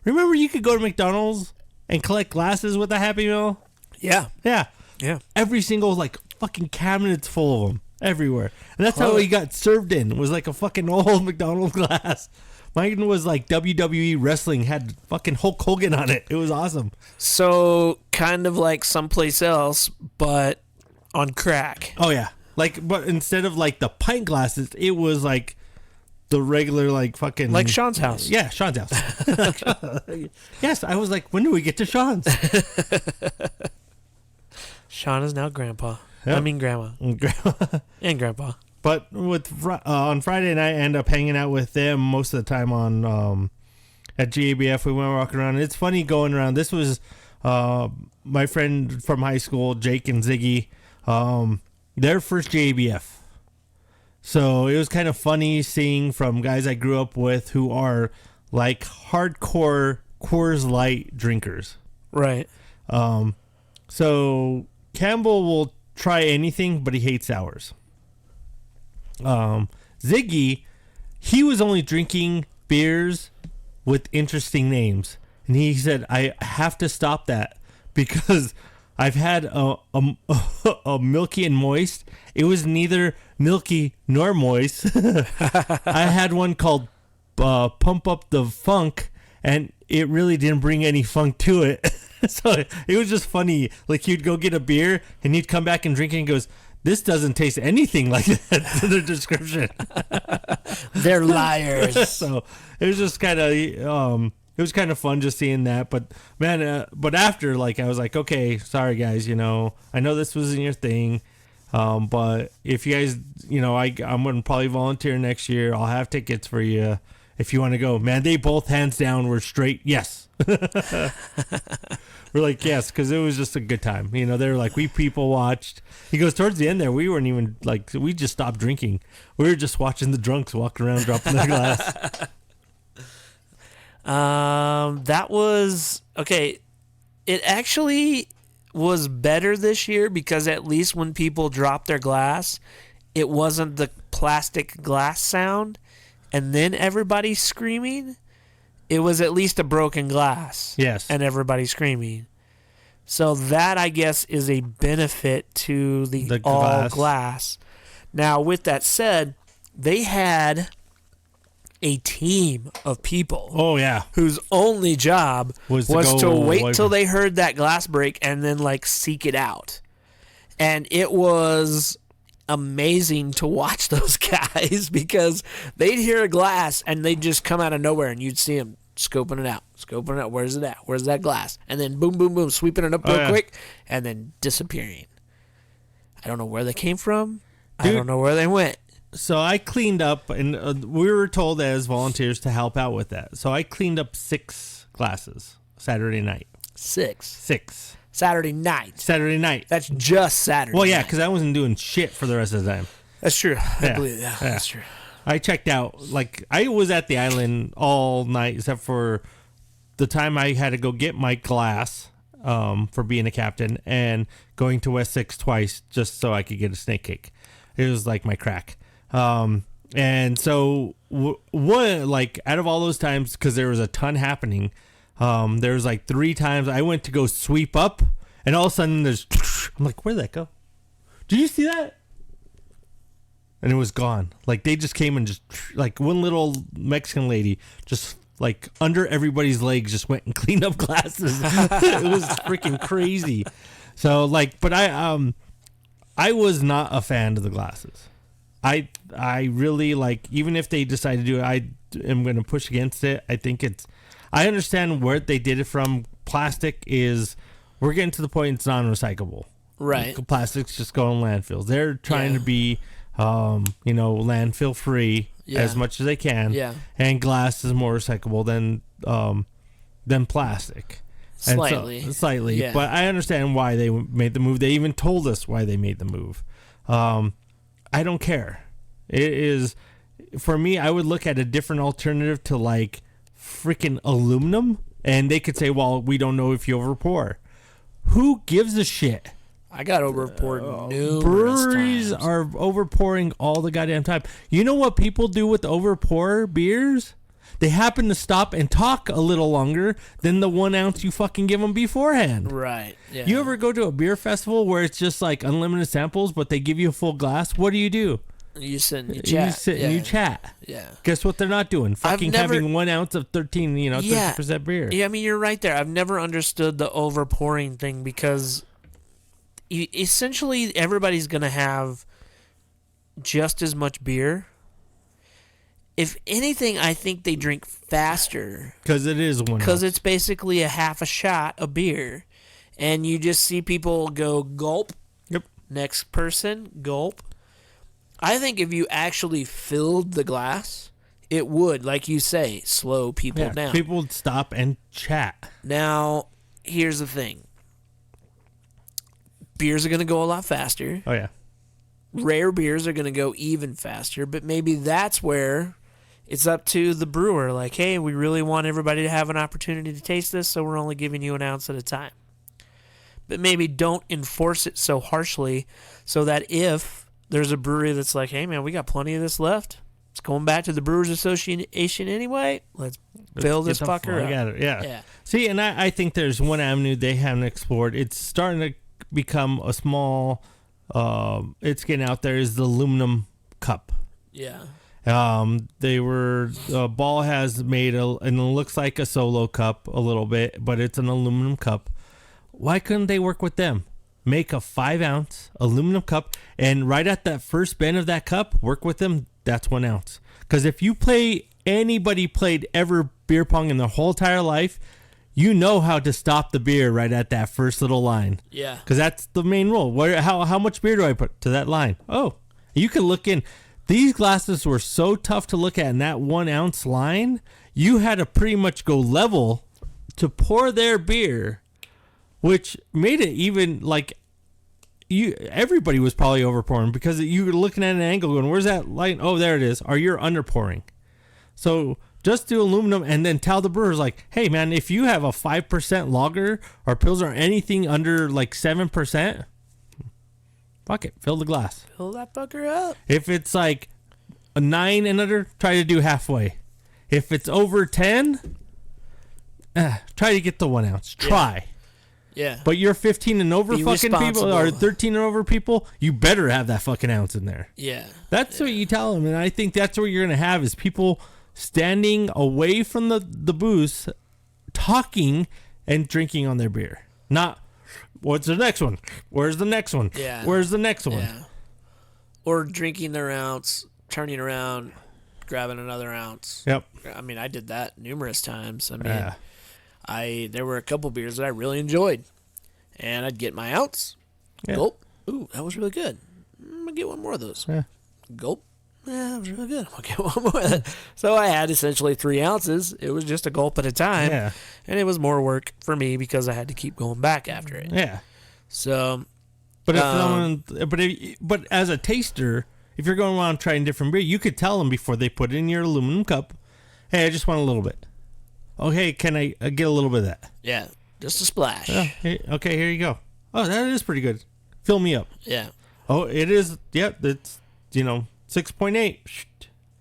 Remember you could go to McDonald's and collect glasses with a Happy Meal? Yeah. Yeah. Yeah. Every single like fucking cabinets full of them everywhere. And that's how he got served in. Was like a fucking old McDonald's glass. Mine was like WWE wrestling, had fucking Hulk Hogan on it. It was awesome. So kind of like someplace else, but on crack. Oh yeah. Like, but instead of like the pint glasses, it was like the regular like fucking like Sean's house. Yeah, Sean's house. Yes, I was like, when do we get to Sean's? Sean is now grandpa. Yep. I mean grandma. And grandpa. But with on Friday night, I end up hanging out with them most of the time on at GABF. We went walking around. It's funny going around. This was my friend from high school, Jake and Ziggy, their first GABF. So it was kind of funny seeing from guys I grew up with who are like hardcore Coors Light drinkers. Right. So Campbell will try anything, but he hates sours. Ziggy, he was only drinking beers with interesting names, and he said, I have to stop that because I've had a milky and moist. It was neither milky nor moist. I had one called Pump Up the Funk, and it really didn't bring any funk to it. So it was just funny. Like he'd go get a beer and he'd come back and drink it and goes, this doesn't taste anything like that to the description. They're liars. So it was just kind of it was kind of fun just seeing that. But man, but after like I was like, okay, sorry guys, I know this wasn't your thing, but if you guys, I'm gonna probably volunteer next year. I'll have tickets for you if you want to go. Man, they both hands down were straight yes. We're like, yes, because it was just a good time. They were like, we people watched. He goes, towards the end there, we weren't even like, we just stopped drinking. We were just watching the drunks walk around dropping their glass. That was, okay. It actually was better this year because at least when people dropped their glass, it wasn't the plastic glass sound and then everybody screaming. It was at least a broken glass. Yes. And everybody screaming. So that, I guess, is a benefit to the all glass. Now, with that said, they had a team of people. Oh, yeah. Whose only job was to wait till they heard that glass break and then, like, seek it out. And it was amazing to watch those guys because they'd hear a glass and they'd just come out of nowhere and you'd see them scoping it out. Where's it at? Where's that glass? And then boom, boom, boom, sweeping it up real quick and then disappearing. I don't know where they came from. Dude, I don't know where they went. So I cleaned up, and we were told as volunteers to help out with that. So I cleaned up 6 glasses Saturday night. 6. Saturday night. That's just Saturday. Well, yeah, because I wasn't doing shit for the rest of the time. That's true. I believe that. Yeah. That's true. I checked out. Like, I was at the island all night except for the time I had to go get my glass for being a captain and going to West 6 twice just so I could get a snake cake. It was like my crack. And so, out of all those times, because there was a ton happening, There's like 3 times I went to go sweep up, and all of a sudden there's. I'm like, where'd that go? Did you see that? And it was gone. Like they just came and just like one little Mexican lady just like under everybody's legs just went and cleaned up glasses. It was freaking crazy. So like, but I was not a fan of the glasses. I really like, even if they decide to do it, I am going to push against it. I think I understand where they did it from. Plastic is, we're getting to the point it's non-recyclable. Right. Plastics just go in landfills. They're trying to be, landfill free as much as they can. Yeah. And glass is more recyclable than plastic. Slightly. Yeah. But I understand why they made the move. They even told us why they made the move. I don't care. It is, for me, I would look at a different alternative to like freaking aluminum, and they could say, well, we don't know if you overpour. Who gives a shit? I got overpoured numerous Breweries times. are overpouring all the goddamn time. You know what people do with overpour beers? They happen to stop and talk a little longer than the 1 ounce you fucking give them beforehand. Right. Yeah. You ever go to a beer festival where it's just like unlimited samples, but they give you a full glass? What do? You sit and you chat. You sit and you chat. Yeah. Guess what they're not doing? Fucking having 1 ounce of 30% beer. Yeah, I mean, you're right there. I've never understood the overpouring thing because essentially everybody's going to have just as much beer. If anything, I think they drink faster. Because it is 1 ounce. Because it's basically a half a shot of beer. And you just see people go gulp. Yep. Next person, gulp. I think if you actually filled the glass, it would, like you say, slow people down. People would stop and chat. Now, here's the thing. Beers are going to go a lot faster. Oh, yeah. Rare beers are going to go even faster, but maybe that's where it's up to the brewer. Like, hey, we really want everybody to have an opportunity to taste this, so we're only giving you 1 ounce at a time. But maybe don't enforce it so harshly so that if there's a brewery that's like, hey, man, we got plenty of this left. It's going back to the Brewers Association anyway. Let's fill this fucker up. I got it. Yeah. See, and I think there's one avenue they haven't explored. It's starting to become a small, it's getting out there, is the aluminum cup. Yeah. Ball has made and it looks like a solo cup a little bit, but it's an aluminum cup. Why couldn't they work with them? Make a 5 ounce aluminum cup, and right at that first bend of that cup, work with them. That's 1 ounce. Because if you anybody played ever beer pong in their whole entire life, you know how to stop the beer right at that first little line. Yeah. Because that's the main rule. How much beer do I put to that line? Oh, you can look in. These glasses were so tough to look at in that 1 ounce line. You had to pretty much go level to pour their beer, which made it even like everybody was probably overpouring because you were looking at an angle going, where's that line? Oh, there it is. Or you're underpouring. So just do aluminum and then tell the brewers like, hey man, if you have a 5% lager or pills or anything under like 7%, fuck it, fill the glass. Fill that fucker up. If it's like a 9 and under, try to do halfway. If it's over 10, try to get the 1 ounce. Try. Yeah. But you're 15 and over Be fucking people responsible. or 13 and over people, you better have that fucking ounce in there. Yeah. That's what you tell them. And I think that's what you're going to have is people standing away from the booth, talking and drinking on their beer. Not, what's the next one? Where's the next one? Yeah. Where's the next one? Yeah. Or drinking their ounce, turning around, grabbing another ounce. Yep. I mean, I did that numerous times. I mean, there were a couple beers that I really enjoyed, and I'd get my ounce, gulp. Ooh, that was really good. I'm gonna get one more of those. Yeah. Gulp. Yeah, that was really good. I'll get one more of that. So I had essentially 3 ounces. It was just a gulp at a time. Yeah. And it was more work for me because I had to keep going back after it. Yeah. So, But but as a taster, if you're going around trying different beer, you could tell them before they put it in your aluminum cup, hey, I just want a little bit. Oh, hey, can I get a little bit of that? yeah, just a splash. Oh, okay, here you go. Oh, that is pretty good. Fill me up. Yeah. Oh, it is. Yep, it's 6.8.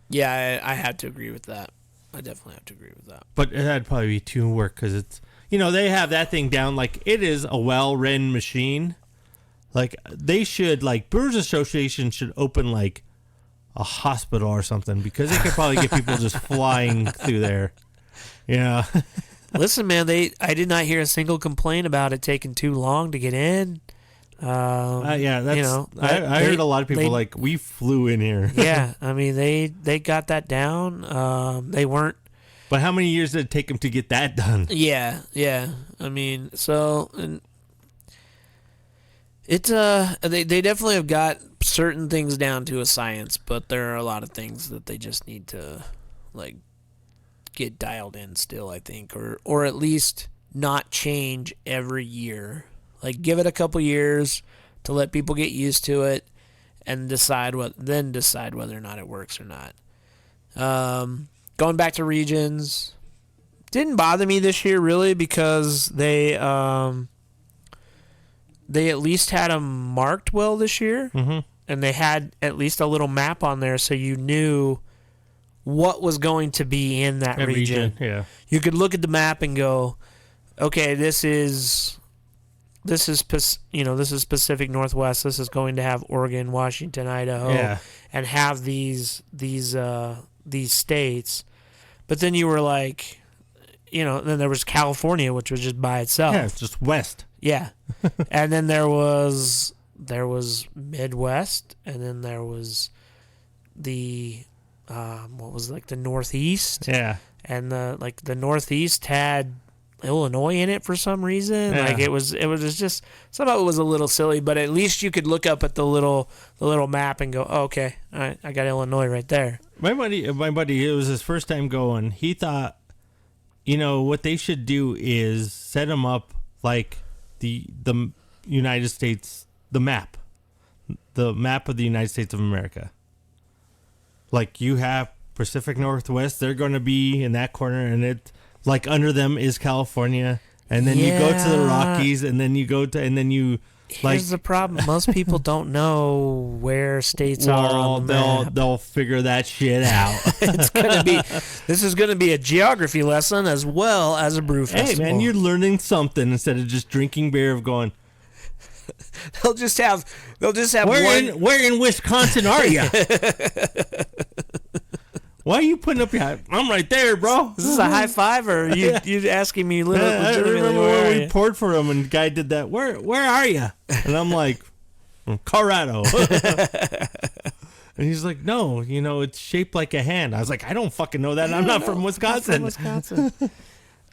Yeah, I had to agree with that. I definitely have to agree with that. But that'd probably be too work because it's, they have that thing down like it is a well-run machine. Like they should, like Brewers Association should open like a hospital or something because they could probably get people just flying through there. Yeah. Listen, man, I did not hear a single complaint about it taking too long to get in. Yeah, that's. I heard a lot of people like we flew in here. Yeah, I mean they got that down. They weren't. But how many years did it take them to get that done? Yeah. I mean, so and it's they definitely have got certain things down to a science, but there are a lot of things that they just need to like get dialed in still, I think, or at least not change every year. Like give it a couple years to let people get used to it and decide whether or not it works or not. Going back to regions didn't bother me this year really because they at least had them marked well this year. Mm-hmm. And they had at least a little map on there so you knew what was going to be in that region. Yeah. You could look at the map and go, okay, this is Pacific Northwest. This is going to have Oregon, Washington, Idaho, and have these states. But then you were like, then there was California, which was just by itself. Yeah, it's just west. Yeah. And then there was Midwest, and then there was the what was like the Northeast. Yeah. And the Northeast had Illinois in it for some reason. Yeah. Like it was just somehow it was a little silly, but at least you could look up at the little map and go, oh, okay, all right, I got Illinois right there. My buddy, it was his first time going. He thought, what they should do is set him up like the United States, the map of the United States of America. Like you have Pacific Northwest, they're going to be in that corner, and it like under them is California, and then you go to the Rockies, and then you Here's the problem: most people don't know where states are on the map. They'll figure that shit out. This is gonna be a geography lesson as well as a brew festival. Hey man, you're learning something instead of just drinking beer. Of going, they'll just have where in Wisconsin are you? Why are you putting up your... I'm right there, bro. Is this a high five, or are you asking me legitimately? I remember when we poured for him, and the guy did that. Where are you? And I'm like, Colorado. And he's like, no, it's shaped like a hand. I was like, I don't fucking know that. I'm not from Wisconsin.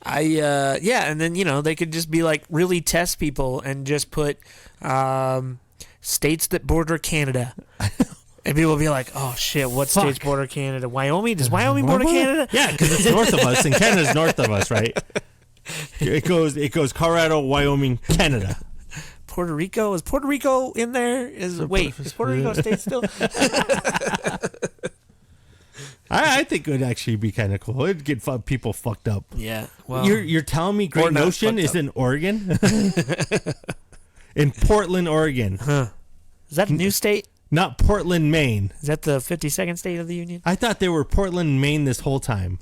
And then, they could just be like, really test people and just put states that border Canada. And people will be like, oh, shit, what states border Canada? Wyoming? Does Wyoming border Canada? Yeah, because it's north of us, and Canada's north of us, right? It goes Colorado, Wyoming, Canada. Puerto Rico? Is Puerto Rico in there? Is Puerto Rico a state still? I think it would actually be kind of cool. It'd get people fucked up. Yeah. Well, you're telling me Great Ocean is in Oregon? In Portland, Oregon. Huh. Is that a new state? Not Portland, Maine. Is that the 52nd state of the union? I thought they were Portland, Maine this whole time.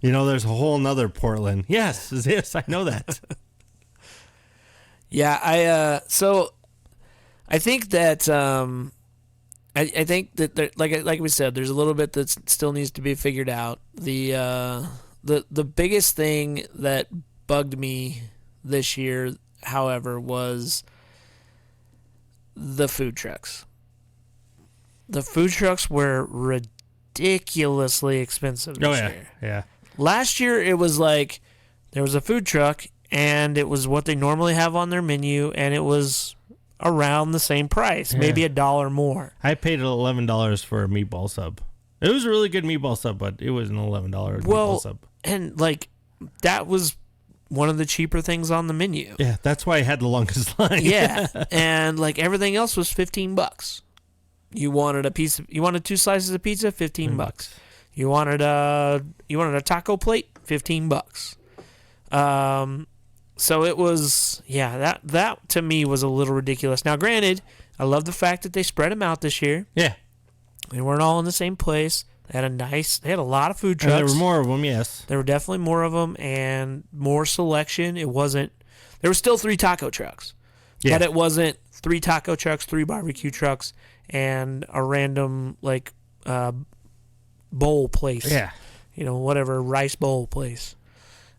There's a whole nother Portland. Yes, I know that. Yeah, I think that I think that there, like we said, there's a little bit that still needs to be figured out. The biggest thing that bugged me this year, however, was the food trucks. The food trucks were ridiculously expensive this year. Yeah. Last year, it was like there was a food truck, and it was what they normally have on their menu, and it was around the same price, maybe $1 more. I paid $11 for a meatball sub. It was a really good meatball sub, but it was an $11 meatball sub. And that was one of the cheaper things on the menu. Yeah, that's why I had the longest line. Yeah, and everything else was $15. You wanted two slices of pizza, $15. You wanted a taco plate, $15. So it was, that to me was a little ridiculous. Now, granted, I love the fact that they spread them out this year. Yeah. They weren't all in the same place, They had a lot of food trucks. And there were more of them, yes. There were definitely more of them and more selection. There were still 3 taco trucks. Yeah. But it wasn't 3 taco trucks, 3 barbecue trucks, and a random, like, bowl place. Yeah. Whatever, rice bowl place.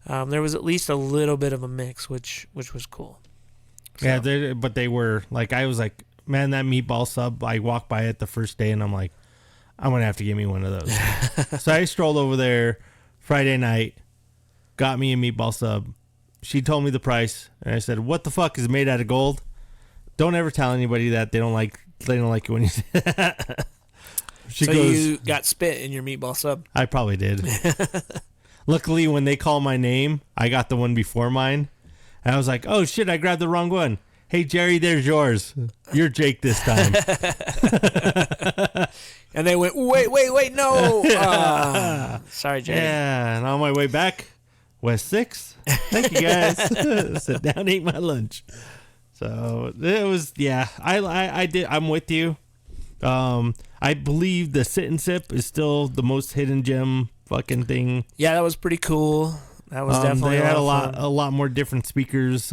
There was at least a little bit of a mix, which was cool. So. Yeah, but they were, like, I was like, man, that meatball sub, I walked by it the first day, and I'm like, I'm going to have to give me one of those. So I strolled over there Friday night, got me a meatball sub. She told me the price, and I said, what the fuck is it made out of gold? Don't ever tell anybody that. They don't like you when you say that. So you got spit in your meatball sub? I probably did. Luckily, when they call my name, I got the one before mine. And I was like, oh, shit, I grabbed the wrong one. Hey, Jerry, there's yours. You're Jake this time. And they went, wait, no. Sorry, Jerry. Yeah, and on my way back, West 6. Thank you, guys. Sit down, ate my lunch. So it was, yeah, I did. I'm with you. I believe the sit and sip is still the most hidden gem fucking thing. Yeah, that was pretty cool. That was definitely they had a lot more different speakers.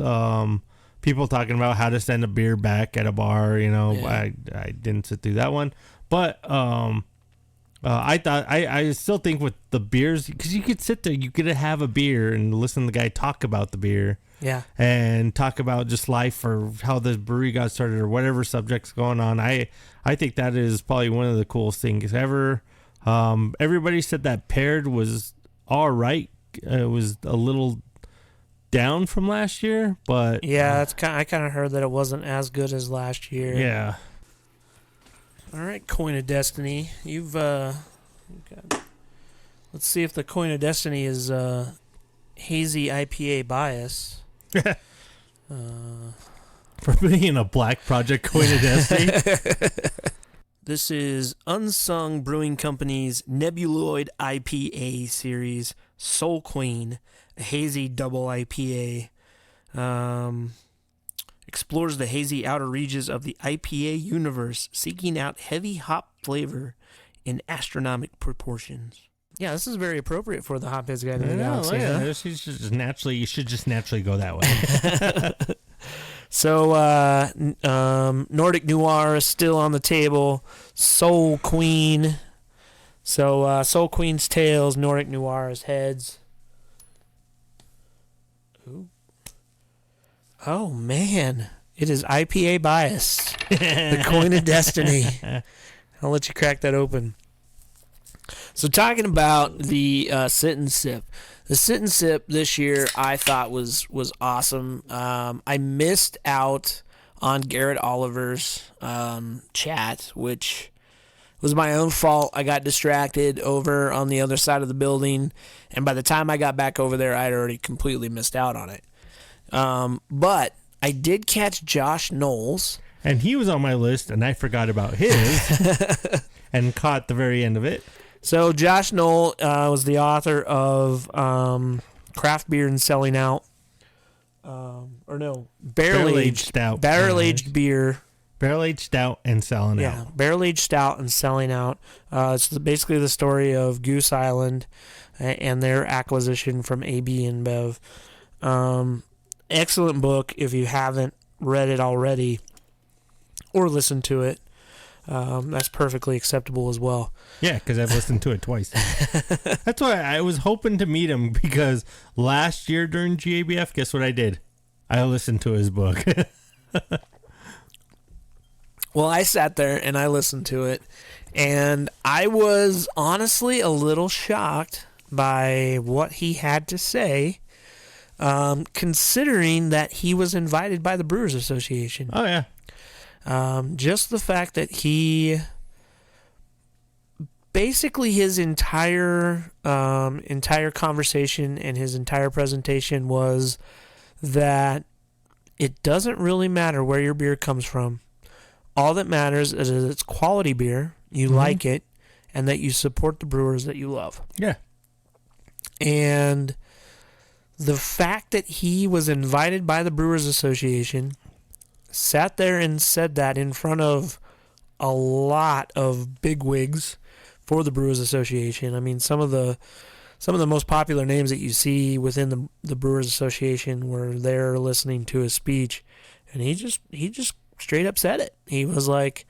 People talking about how to send a beer back at a bar. Yeah. I didn't sit through that one, but I thought I still think with the beers, because you could sit there, you could have a beer and listen to the guy talk about the beer. Yeah. And talk about just life or how the brewery got started or whatever subject's going on. I think that is probably one of the coolest things ever. Everybody said that Paired was all right. It was a little down from last year, but yeah, I kind of heard that it wasn't as good as last year. Yeah. All right, Coin of Destiny. You've let's see if the Coin of Destiny is hazy IPA bias. For being a black project Coin of Destiny. This is Unsung Brewing Company's Nebuloid IPA series, Soul Queen, a hazy double IPA. Explores the hazy outer reaches of the IPA universe, seeking out heavy hop flavor in astronomical proportions. Yeah, this is very appropriate for the Hopheads Guide to the Galaxy. Yeah, huh? You should just naturally go that way. So, Nordic Noir is still on the table. Soul Queen. So, Soul Queen's tails, Nordic Noir's heads. Ooh. Oh, man. It is IPA biased. The Coin of Destiny. I'll let you crack that open. So talking about the sit and sip. The sit and sip this year I thought was awesome. I missed out on Garrett Oliver's chat, which was my own fault. I got distracted over on the other side of the building, and by the time I got back over there, I'd already completely missed out on it. But I did catch Josh Knowles. And he was on my list, and I forgot about his and caught the very end of it. So Josh Knoll was the author of Craft Beer and Selling Out. Barrel-aged stout. Barrel-aged beer. Barrel-aged stout and selling out. Yeah, barrel-aged stout and selling out. It's basically the story of Goose Island and their acquisition from AB InBev. Excellent book if you haven't read it already or listened to it. That's perfectly acceptable as well. Yeah, because I've listened to it twice. That's why I was hoping to meet him, because last year during GABF, guess what I did? I listened to his book. Well, I sat there and I listened to it, and I was honestly a little shocked by what he had to say, considering that he was invited by the Brewers Association. Oh, yeah. Just the fact that he basically his entire conversation and his entire presentation was that it doesn't really matter where your beer comes from. All that matters is that it's quality beer, you like it, and that you support the brewers that you love. Yeah. And the fact that he was invited by the Brewers Association, sat there and said that in front of a lot of bigwigs for the Brewers Association. I mean, some of the most popular names that you see within the Brewers Association were there listening to his speech, and he just straight up said it. He was like,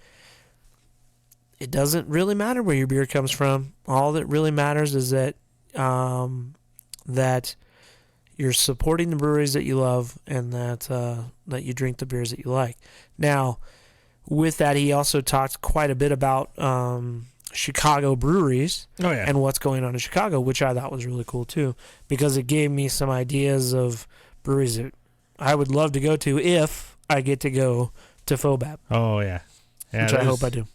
it doesn't really matter where your beer comes from. All that really matters is that that you're supporting the breweries that you love, and that you drink the beers that you like. Now, with that, he also talked quite a bit about Chicago breweries and what's going on in Chicago, which I thought was really cool too, because it gave me some ideas of breweries that I would love to go to if I get to go to FOBAB. Oh yeah, which I hope I do.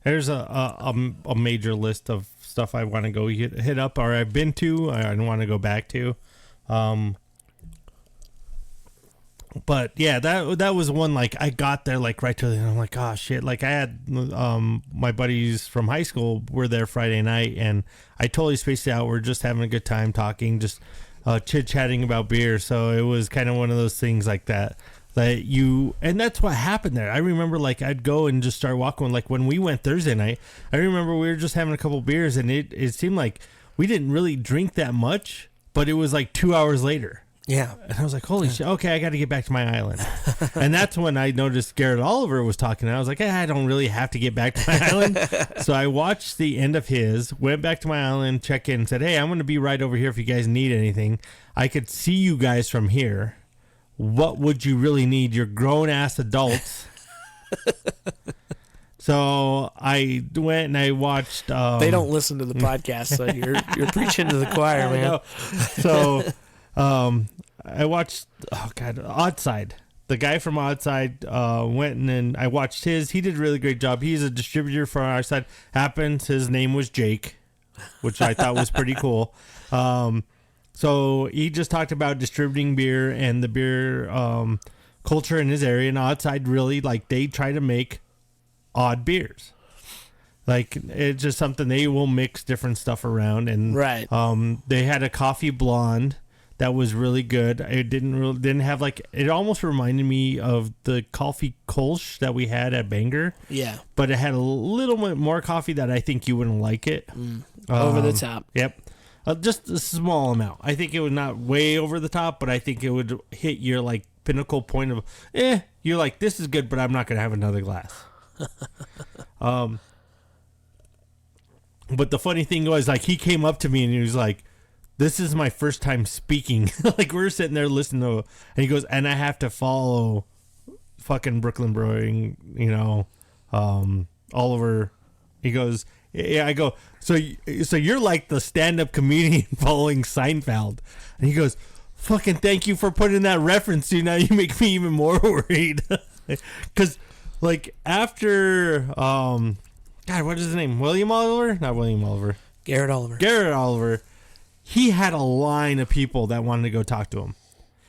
There's a major list of stuff I want to go hit up, or I've been to, I want to go back to. But yeah, that was one, like, I got there like right to the end. I'm like, oh shit. Like, I had my buddies from high school were there Friday night, and I totally spaced out. We're just having a good time talking, just chit-chatting about beer. So it was kind of one of those things like that. And that's what happened there. I remember, like, I'd go and just start walking. Like, when we went Thursday night, I remember we were just having a couple beers, and it seemed like we didn't really drink that much, but it was like 2 hours later. Yeah. And I was like, holy shit, okay, I got to get back to my island. And that's when I noticed Garrett Oliver was talking. And I was like, I don't really have to get back to my island. So I watched the end of his, went back to my island, checked in, and said, hey, I'm going to be right over here if you guys need anything. I could see you guys from here. What would you really need? You're grown-ass adults. So I went and I watched... they don't listen to the podcast, so you're preaching to the choir, man. So... I watched, Oddside. The guy from Oddside went and I watched his. He did a really great job. He's a distributor for our side. Happens his name was Jake, which I thought was pretty cool. So he just talked about distributing beer and the beer culture in his area. And Oddside really, like, they try to make odd beers. Like, it's just something, they will mix different stuff around. And right. They had a coffee blonde that was really good. It didn't have, like, it almost reminded me of the coffee Kolsch that we had at Bangor. Yeah. But it had a little bit more coffee that I think you wouldn't like it. Over the top. Yep. Just a small amount. I think it was not way over the top, but I think it would hit your, like, pinnacle point of, you're like, this is good, but I'm not going to have another glass. But the funny thing was, like, he came up to me and he was like, this is my first time speaking. Like, we're sitting there listening to, and he goes, and I have to follow fucking Brooklyn Brewing, Oliver. He goes, yeah, I go, so you're like the stand-up comedian following Seinfeld. And he goes, fucking thank you for putting that reference to. Now you make me even more worried. Because, like, after, God, what is his name? William Oliver? Not William Oliver. Garrett Oliver. Garrett Oliver. He had a line of people that wanted to go talk to him.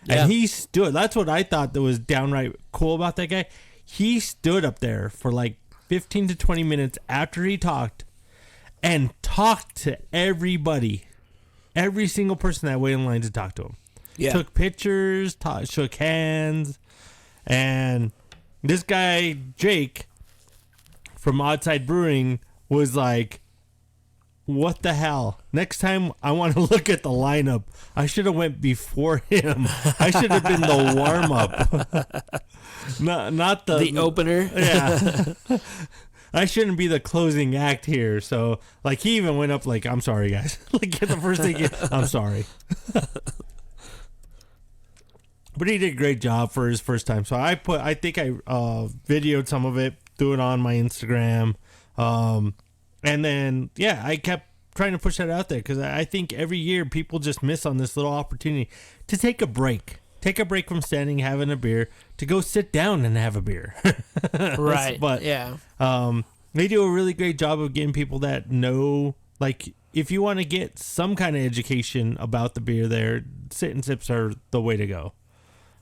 Yeah. And he stood. That's what I thought that was downright cool about that guy. He stood up there for like 15 to 20 minutes after he talked and talked to everybody. Every single person that waited in line to talk to him. Yeah. Took pictures, shook hands. And this guy, Jake, from Oddside Brewing, was like, what the hell? Next time I want to look at the lineup. I should have went before him. I should have been the warm up. not the opener. Yeah. I shouldn't be the closing act here. So, like, he even went up like, I'm sorry, guys. Like, the first thing, I'm sorry. But he did a great job for his first time. So I think I videoed some of it, threw it on my Instagram. And then, yeah, I kept trying to push that out there because I think every year people just miss on this little opportunity to take a break. Take a break from standing, having a beer, to go sit down and have a beer. Right. But, yeah. They do a really great job of getting people that know, like, if you want to get some kind of education about the beer there, sit and sips are the way to go.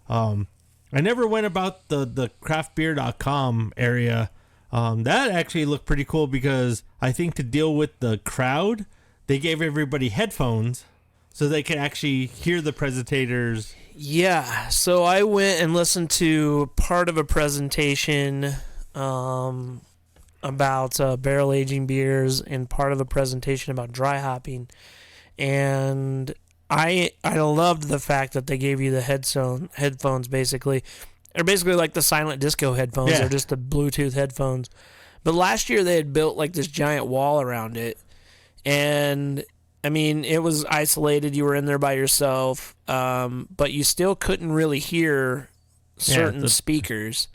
I never went about the craftbeer.com area. That actually looked pretty cool because I think to deal with the crowd, they gave everybody headphones so they could actually hear the presentators. Yeah, so I went and listened to part of a presentation about barrel aging beers and part of a presentation about dry hopping, and I loved the fact that they gave you the headphones basically. They're basically like the silent disco headphones. Yeah. They're just the Bluetooth headphones. But last year they had built like this giant wall around it, and I mean, it was isolated. You were in there by yourself, but you still couldn't really hear certain speakers.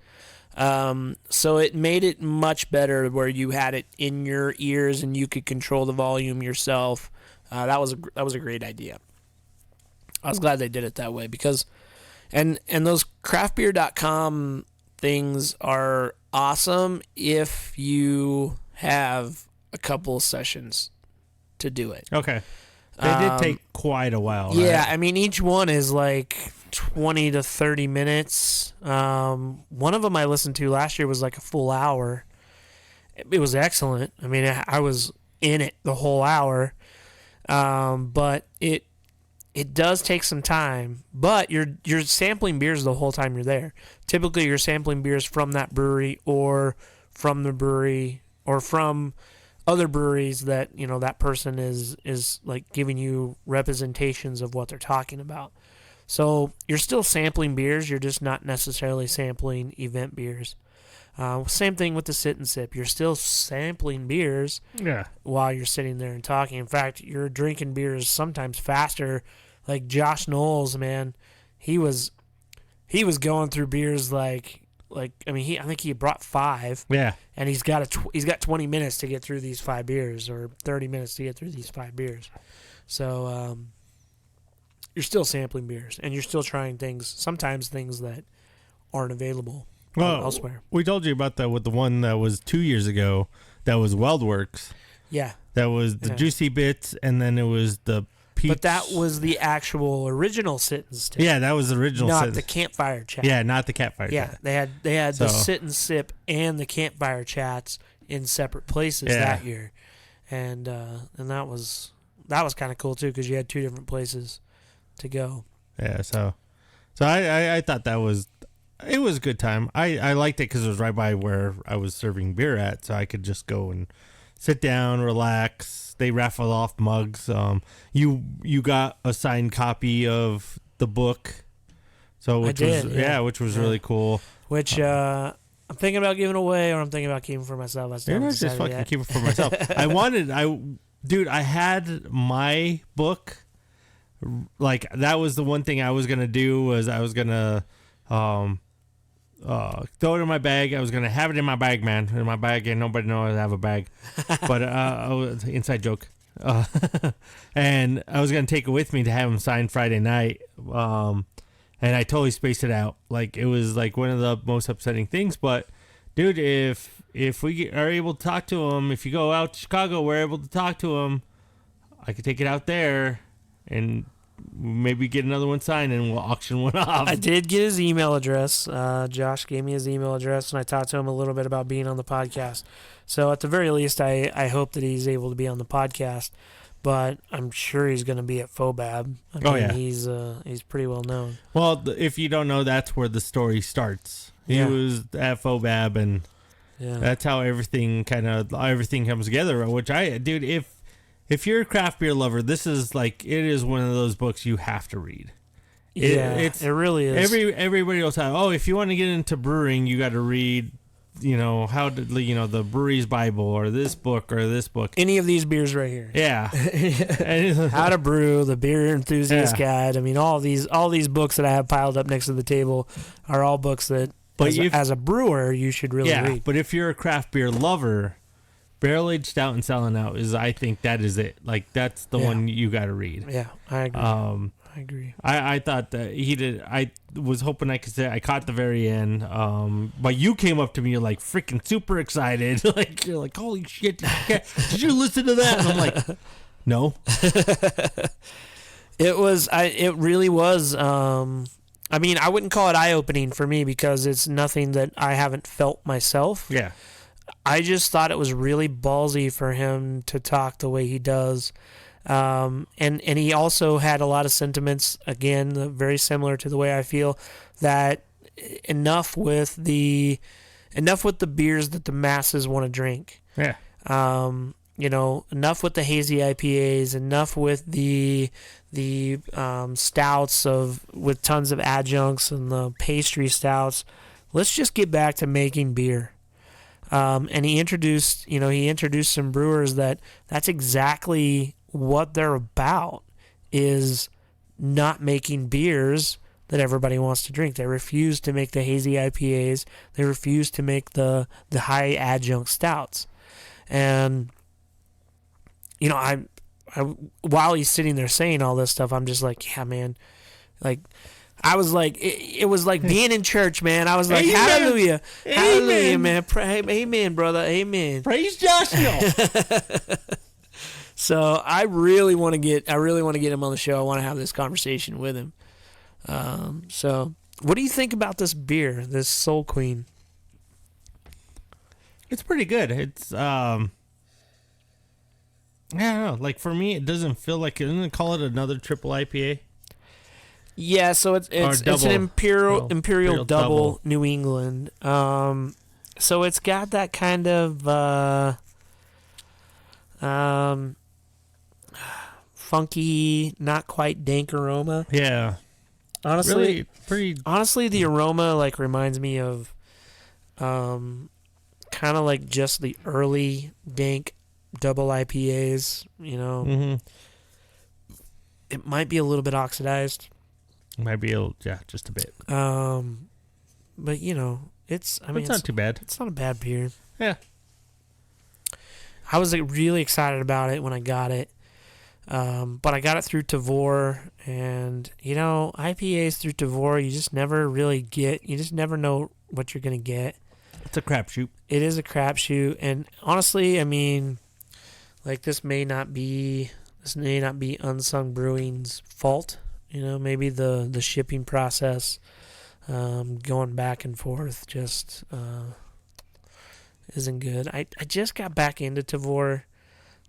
So it made it much better where you had it in your ears and you could control the volume yourself. That was a great idea. I was glad they did it that way because, and those craftbeer.com things are awesome if you have a couple of sessions to do it. Okay. They did take quite a while. Yeah, right? I mean, each one is like 20 to 30 minutes. One of them I listened to last year was like a full hour. It was excellent. I mean, I was in it the whole hour. But it does take some time. But you're sampling beers the whole time you're there. Typically, you're sampling beers from that brewery or from the brewery or from other breweries that, you know, that person is like giving you representations of what they're talking about. So you're still sampling beers, you're just not necessarily sampling event beers. Same thing with the sit and sip. You're still sampling beers while you're sitting there and talking. In fact, you're drinking beers sometimes faster. Like Josh Knowles, man, he was going through beers like I mean, I think he brought 5. Yeah. And he's got 20 minutes to get through these 5 beers or 30 minutes to get through these 5 beers. So you're still sampling beers and you're still trying things, sometimes things that aren't available elsewhere. We told you about that with the one that was 2 years ago. That was Weldworks. Yeah. That was the Juicy Bits, and then it was the peach. But that was the actual original sit and sip. Yeah, that was the original. Not the campfire chat. Yeah, not the campfire chat. Yeah, they had the sit and sip and the campfire chats in separate places that year, and that was kind of cool too because you had 2 different places to go. Yeah, so I thought it was a good time. I liked it because it was right by where I was serving beer at, so I could just go and sit down, relax. They raffled off mugs. You got a signed copy of the book, so which was really cool. Which I'm thinking about giving away, or I'm thinking about keeping for myself. I still just fucking keep it for myself. I had my book. Like that was the one thing I was gonna do was I was gonna throw it in my bag. I was gonna have it in my bag, man. In my bag, and nobody knows I have a bag. But inside joke. And I was gonna take it with me to have him signed Friday night. And I totally spaced it out. Like it was like one of the most upsetting things. But dude, if we are able to talk to him, if you go out to Chicago, we're able to talk to him. I could take it out there and maybe get another one signed and we'll auction one off. I did get his email address. Josh gave me his email address and I talked to him a little bit about being on the podcast. So at the very least, I hope that he's able to be on the podcast, but I'm sure he's going to be at FOBAB. He's pretty well known. Well, if you don't know, that's where the story starts. He was at FOBAB and that's how everything comes together, which if you're a craft beer lover, this is it is one of those books you have to read. It really is. Everybody will tell, if you want to get into brewing, you got to read, the brewery's Bible or this book. Any of these beers right here. Yeah. How to Brew, the Beer Enthusiast Guide. I mean, all these books that I have piled up next to the table are all books that, as a brewer, you should really read. But if you're a craft beer lover, Barrel Aged Stout and Selling Out I think that is it. Like that's the one you got to read. Yeah, I agree. I agree. I thought that he did. I was hoping I could say I caught the very end. But you came up to me, you're like freaking super excited. You're like, holy shit! Did you listen to that? And I'm like, no. It really was. I mean, I wouldn't call it eye opening for me because it's nothing that I haven't felt myself. Yeah. I just thought it was really ballsy for him to talk the way he does. And he also had a lot of sentiments, again, very similar to the way I feel, that enough with the enough with the beers that the masses want to drink. Yeah. Enough with the hazy IPAs, enough with the stouts with tons of adjuncts and the pastry stouts. Let's just get back to making beer. And he introduced some brewers that's exactly what they're about, is not making beers that everybody wants to drink. They refuse to make the hazy IPAs. They refuse to make the high adjunct stouts. And I while he's sitting there saying all this stuff, I'm just like, yeah, man. Like, I was like, it was like being in church, man. I was like, amen. Hallelujah, amen. Hallelujah, man. Amen, brother, amen. Praise Joshua. So I really want to get him on the show. I want to have this conversation with him. So what do you think about this beer, this Soul Queen? It's pretty good. It's I don't know. Like, for me, it doesn't feel like it. Didn't call it another triple IPA? Yeah, so it's an imperial double New England. So it's got that kind of funky, not quite dank aroma. Yeah. Honestly, really Honestly, the aroma like reminds me of kind of like just the early dank double IPAs, Mm-hmm. It might be a little bit oxidized. Might be just a bit. But it's not too bad. It's not a bad beer. Yeah. I was really excited about it when I got it. But I got it through Tavour, and IPAs through Tavour, you just never know what you're gonna get. It's a crapshoot. It is a crapshoot, and honestly, I mean, like, this may not be Unsung Brewing's fault. Maybe the shipping process, going back and forth, just isn't good. I just got back into Tavour.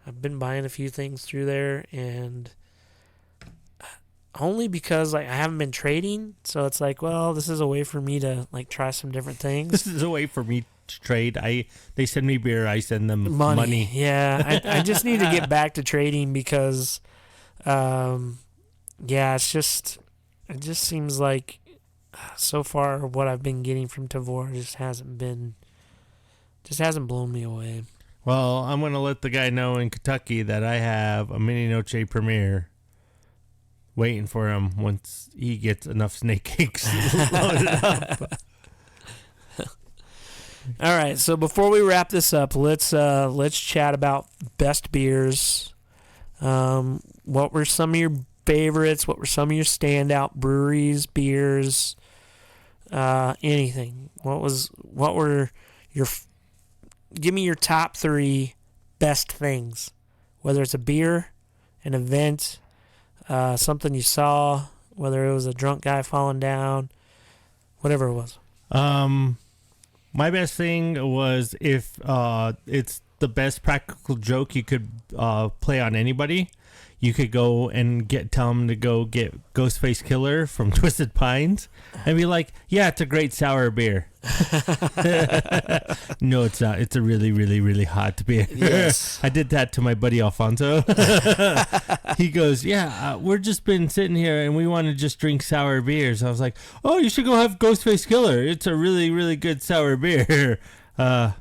I've been buying a few things through there, and only because I haven't been trading, so it's like, well, this is a way for me to try some different things. This is a way for me to trade. They send me beer, I send them money. Yeah, I just need to get back to trading because, it just seems like so far what I've been getting from Tavour just hasn't blown me away. Well, I'm going to let the guy know in Kentucky that I have a Mini Noche Premier waiting for him once he gets enough snake cakes loaded up. All right, so before we wrap this up, let's chat about best beers. What were some of your favorites? What were some of your standout breweries, beers, anything? What were your give me your top 3 best things, whether it's a beer, an event, something you saw, whether it was a drunk guy falling down, whatever it was. My best thing was if it's the best practical joke you could play on anybody. You could go and tell them to go get Ghostface Killer from Twisted Pines and be like, yeah, it's a great sour beer. No, it's not. It's a really, really, really hot beer. Yes. I did that to my buddy Alfonso. He goes, yeah, we're just been sitting here and we want to just drink sour beers. I was like, oh, you should go have Ghostface Killer. It's a really, really good sour beer. Yeah,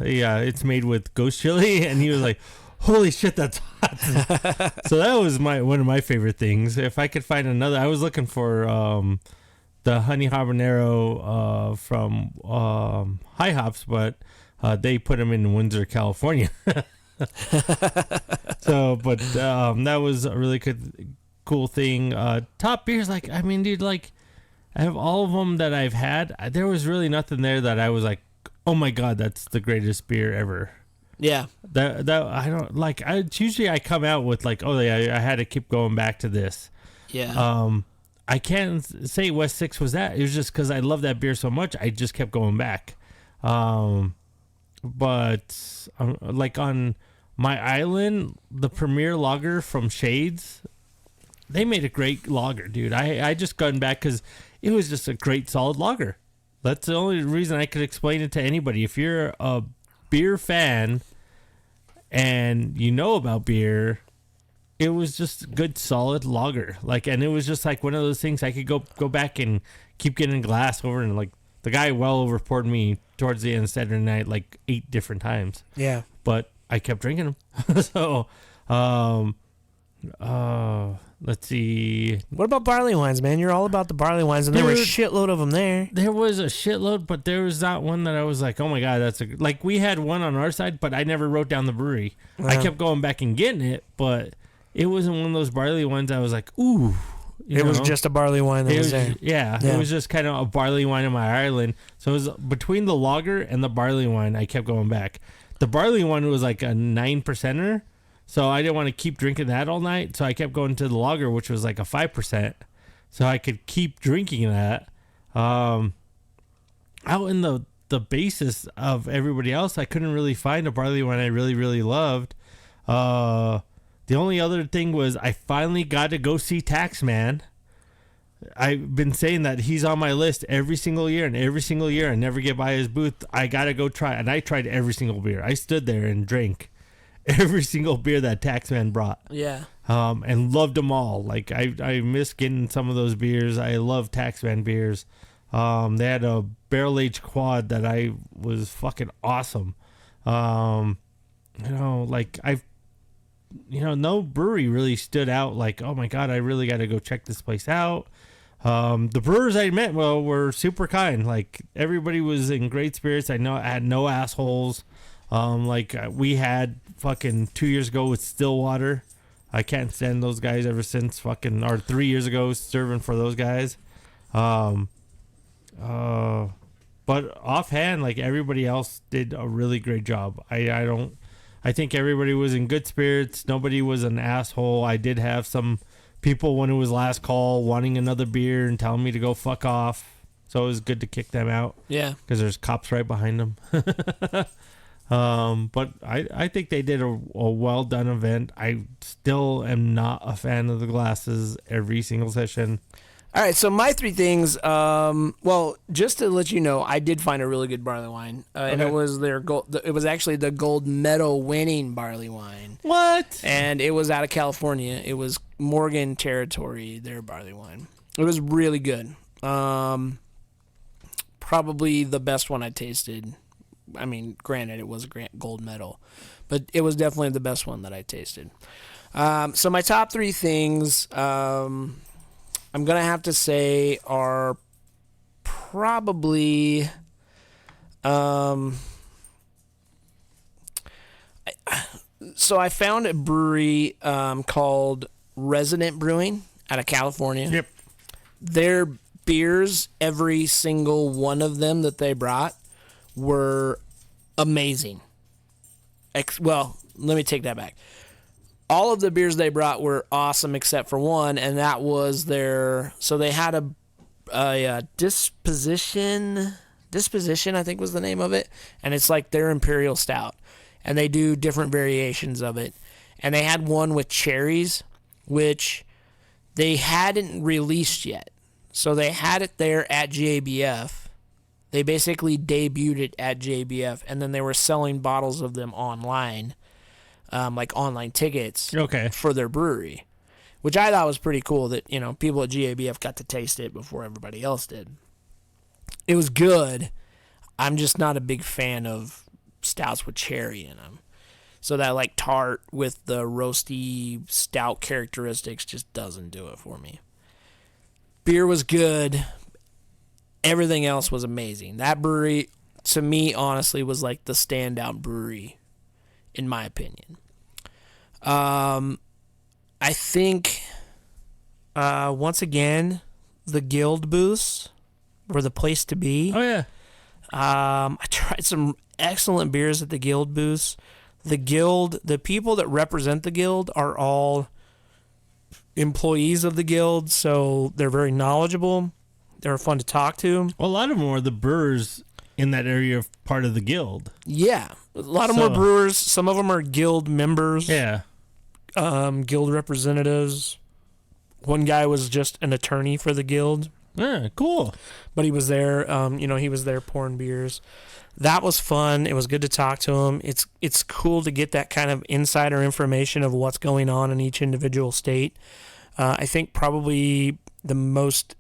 it's made with ghost chili. And he was like, holy shit, that's hot. So that was one of my favorite things. If I could find another, I was looking for the honey habanero from High Hops, but they put them in Windsor, California. That was a really cool thing. Top beers, dude, I have all of them that I've had. There was really nothing there that I was like, oh my god, that's the greatest beer ever. Yeah. That I don't like. Usually I come out with like, oh yeah, I had to keep going back to this. Yeah. I can't say West 6 was that. It was just because I love that beer so much, I just kept going back. But like on my island, the Premier Lager from Shades, they made a great lager, dude. I just gone back because it was just a great solid lager. That's the only reason I could explain it to anybody. If you're a beer fan and you know about beer, it was just good, solid lager. Like, and it was just like one of those things I could go back and keep getting glass over, and like the guy well over poured me towards the end of Saturday night like 8 different times. Yeah. But I kept drinking them. So, let's see. What about barley wines, man? You're all about the barley wines, and there were a shitload of them there. There was a shitload, but there was not one that I was like, oh my God, that's like, we had one on our side, but I never wrote down the brewery. I kept going back and getting it, but it wasn't one of those barley wines I was like, ooh. It was just a barley wine that was there. Yeah, it was just kind of a barley wine in my Ireland. So it was between the lager and the barley wine, I kept going back. The barley one was like a 9%er, so I didn't want to keep drinking that all night. So I kept going to the lager, which was like a 5%, so I could keep drinking that. Out in the basis of everybody else, I couldn't really find a barley wine I really, really loved. The only other thing was I finally got to go see Taxman. I've been saying that he's on my list every single year, and every single year I never get by his booth. I got to go try, and I tried every single beer. I stood there and drank every single beer that Taxman brought. Yeah. And loved them all. Like, I miss getting some of those beers. I love Taxman beers. They had a barrel-aged quad that I was fucking awesome. No brewery really stood out like, oh my God, I really got to go check this place out. The brewers I met, were super kind. Like, everybody was in great spirits. I had no assholes. We had fucking 2 years ago with Stillwater. I can't stand those guys ever since or 3 years ago serving for those guys. But offhand, like, everybody else did a really great job. I think everybody was in good spirits. Nobody was an asshole. I did have some people when it was last call wanting another beer and telling me to go fuck off. So it was good to kick them out. Yeah. Because there's cops right behind them. But I think they did a well done event. I still am not a fan of the glasses every single session. All right, so my 3 things. Just to let you know, I did find a really good barley wine, and it was their gold. It was actually the gold medal winning barley wine. What? And it was out of California. It was Morgan Territory, their barley wine. It was really good. Probably the best one I tasted. I mean, granted, it was a gold medal, but it was definitely the best one that I tasted. So my top 3 things. I'm going to have to say are probably so I found a brewery called Resident Brewing out of California. Yep. Their beers, every single one of them that they brought were amazing. Let me take that back. All of the beers they brought were awesome except for one, and that was so they had a disposition, I think was the name of it, and it's like their Imperial Stout, and they do different variations of it. And they had one with cherries, which they hadn't released yet. So they had it there at GABF. They basically debuted it at GABF, and then they were selling bottles of them online. Like online tickets for their brewery, which I thought was pretty cool that, people at GABF got to taste it before everybody else did. It was good. I'm just not a big fan of stouts with cherry in them. So that like tart with the roasty stout characteristics just doesn't do it for me. Beer was good. Everything else was amazing. That brewery, to me, honestly, was like the standout brewery in my opinion. I think, once again, the guild booths were the place to be. Oh, yeah. I tried some excellent beers at the guild booths. The people that represent the guild are all employees of the guild, so they're very knowledgeable. They're fun to talk to. Well, a lot of them are the brewers in that area of part of the guild. Yeah. A lot of more brewers. Some of them are guild members. Yeah. Guild representatives. One guy was just an attorney for the guild. Cool. But he was there. He was there pouring beers. That was fun. It was good to talk to him. It's cool to get that kind of insider information of what's going on in each individual state. I think probably the most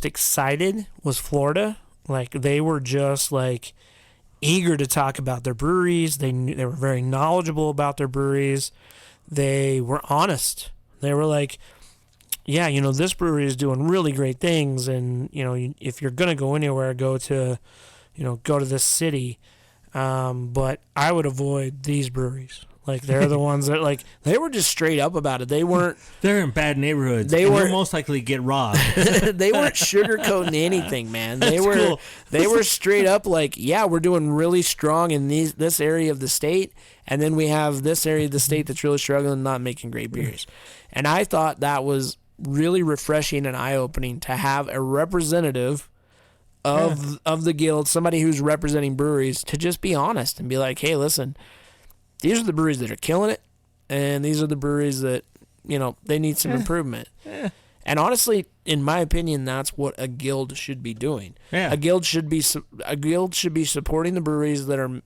excited was Florida. Like, they were just like eager to talk about their breweries. They were very knowledgeable about their breweries. They were honest. They were like, yeah, this brewery is doing really great things, and if you're gonna go anywhere, go to this city, but I would avoid these breweries. Like, they're the ones that, like, they were just straight up about it. They weren't. They're in bad neighborhoods. They'll most likely get robbed. They weren't sugarcoating anything, man. They were cool. They were straight up like, yeah, we're doing really strong in this area of the state, and then we have this area of the state that's really struggling and not making great beers. And I thought that was really refreshing and eye-opening to have a representative of the guild, somebody who's representing breweries, to just be honest and be like, hey, listen, these are the breweries that are killing it, and these are the breweries that, they need some improvement. And honestly, in my opinion, that's what a guild should be doing. A guild should be supporting the breweries that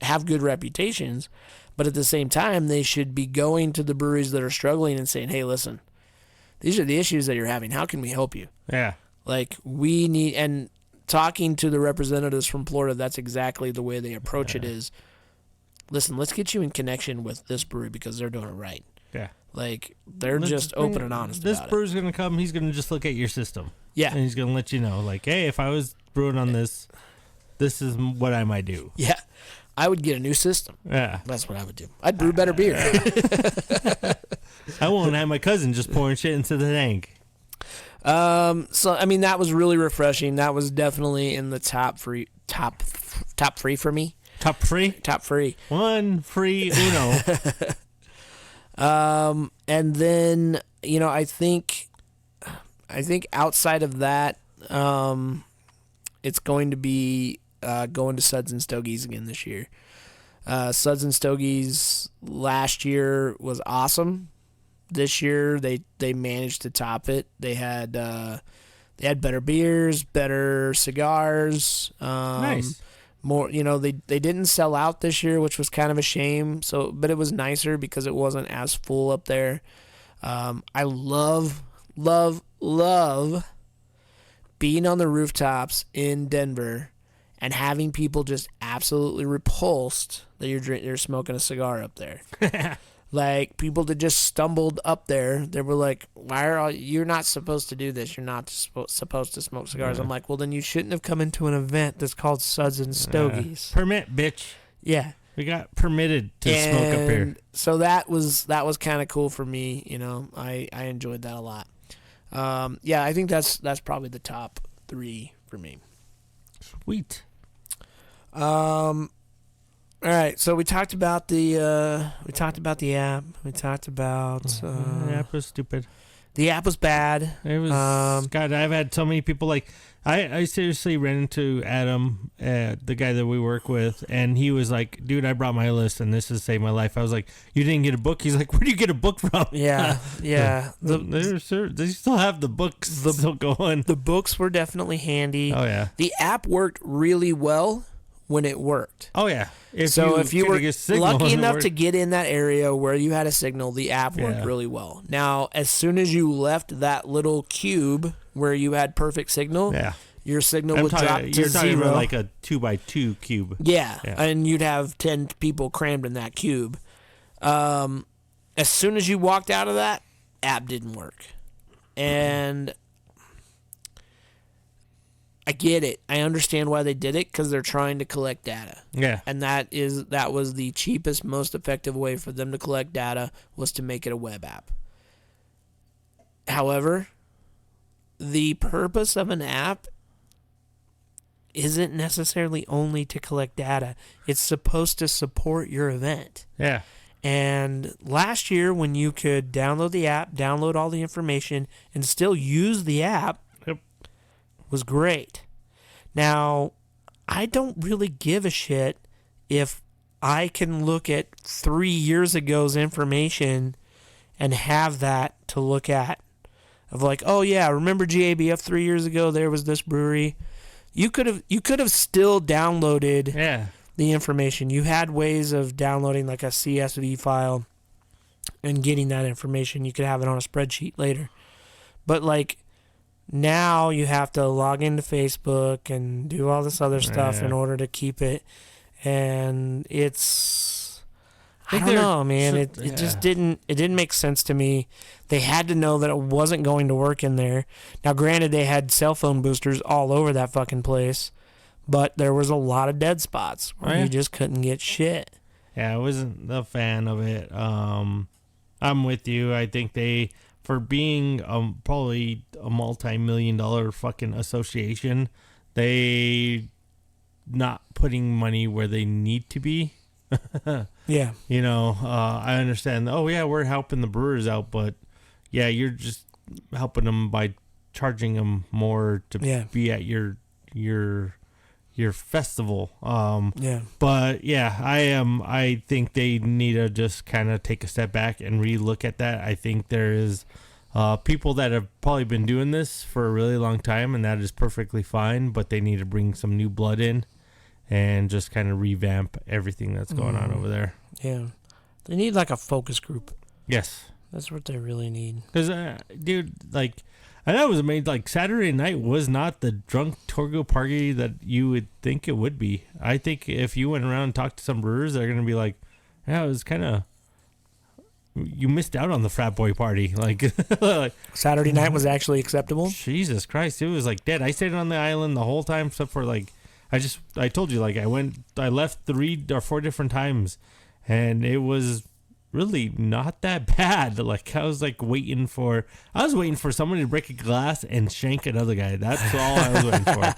have good reputations, but at the same time, they should be going to the breweries that are struggling and saying, hey, listen, these are the issues that you're having. How can we help you? Yeah. Like, we need, and talking to the representatives from Florida, that's exactly the way they approach it is, listen, let's get you in connection with this brewery because they're doing it right. Yeah. Like, they're just open and honest about it. This brewer's going to come, he's going to just look at your system. Yeah. And he's going to let you know, like, hey, if I was brewing on this is what I might do. Yeah. I would get a new system. Yeah. That's what I would do. I'd brew better beer. I won't have my cousin just pouring shit into the tank. So, I mean, that was really refreshing. That was definitely in the top three for me. Top free? Top free. One free uno. And then, I think outside of that, it's going to be going to Suds and Stogies again this year. Suds and Stogies last year was awesome. This year they managed to top it. They had better beers, better cigars. Nice. More, they didn't sell out this year, which was kind of a shame. So, but it was nicer because it wasn't as full up there. I love being on the rooftops in Denver and having people just absolutely repulsed that you're smoking a cigar up there. Like, people that just stumbled up there, they were like, you're not supposed to do this. You're not supposed to smoke cigars. I'm like, well, then you shouldn't have come into an event that's called Suds and Stogies. Permit, bitch. Yeah. We got permitted to smoke up here. So that was kind of cool for me. I enjoyed that a lot. I think that's probably the top three for me. Sweet. All right, so we talked about the app. We talked about the app was stupid. The app was bad. It was God. I've had so many people like I seriously ran into Adam, the guy that we work with, and he was like, "Dude, I brought my list, and this has saved my life." I was like, "You didn't get a book?" He's like, "Where do you get a book from?" Yeah. They still have the books still going. The books were definitely handy. Oh yeah. The app worked really well when it worked. Oh yeah. If you were lucky enough to get in that area where you had a signal, the app worked really well. Now, as soon as you left that little cube where you had perfect signal, your signal would drop to you're talking 0. About like a 2x2 cube. Yeah, and you'd have 10 people crammed in that cube. As soon as you walked out of that, app didn't work. And I get it. I understand why they did it, because they're trying to collect data. Yeah. And that was the cheapest, most effective way for them to collect data, was to make it a web app. However, the purpose of an app isn't necessarily only to collect data. It's supposed to support your event. Yeah. And last year, when you could download the app, download all the information, and still use the app, was great. Now, I don't really give a shit if I can look at 3 years ago's information and have that to look at. of like, oh yeah, remember GABF 3 years ago? There was this brewery. You could have still downloaded the information. You had ways of downloading like a CSV file and getting that information. You could have it on a spreadsheet later. But like now you have to log into Facebook and do all this other stuff in order to keep it. And I don't know, man. It just didn't make sense to me. They had to know that it wasn't going to work in there. Now, granted, they had cell phone boosters all over that fucking place, but there was a lot of dead spots where you just couldn't get shit. Yeah, I wasn't a fan of it. I'm with you. I think they, for being probably a multi-million-dollar fucking association, they not putting money where they need to be. Yeah. You know, I understand. Oh, yeah, we're helping the brewers out, but yeah, you're just helping them by charging them more to be at your festival. But yeah, I think they need to just kind of take a step back and relook at that. I think there is people that have probably been doing this for a really long time, and that is perfectly fine, but they need to bring some new blood in and just kind of revamp everything that's going on over there. Yeah. They need like a focus group. Yes. That's what they really need. Because, dude, like, I know it was amazing. Like, Saturday night was not the drunk Torgo party that you would think it would be. I think if you went around and talked to some brewers, they're going to be like, yeah, it was kind of, you missed out on the frat boy party. Like Saturday night was actually acceptable? Jesus Christ. It was like dead. I stayed on the island the whole time except for like, I told you, like, I left 3 or 4 different times, and it was really not that bad. Like, I was waiting for somebody to break a glass and shank another guy. That's all I was waiting for.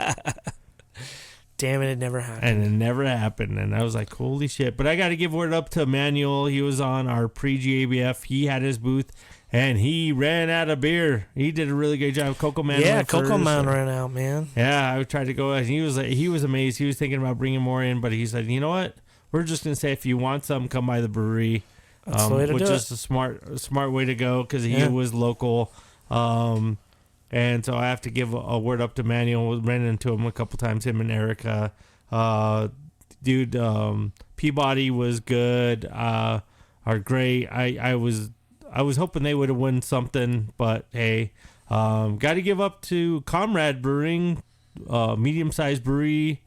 Damn it never happened. And it never happened. And I was like, holy shit. But I got to give word up to Emmanuel. He was on our pre-GABF. He had his booth, and he ran out of beer. He did a really good job. Coco Man. Yeah, Coco Man ran out, man. Yeah, I tried to go. And he was amazed. He was thinking about bringing more in, but he said, you know what? We're just going to say if you want some, come by the brewery. That's the way to which do is a smart way to go because he was local. And so I have to give a word up to Manuel. We ran into him a couple times, him and Erica. Peabody was good, are great. I was hoping they would have won something, but hey, got to give up to Comrade Brewing, medium-sized brewery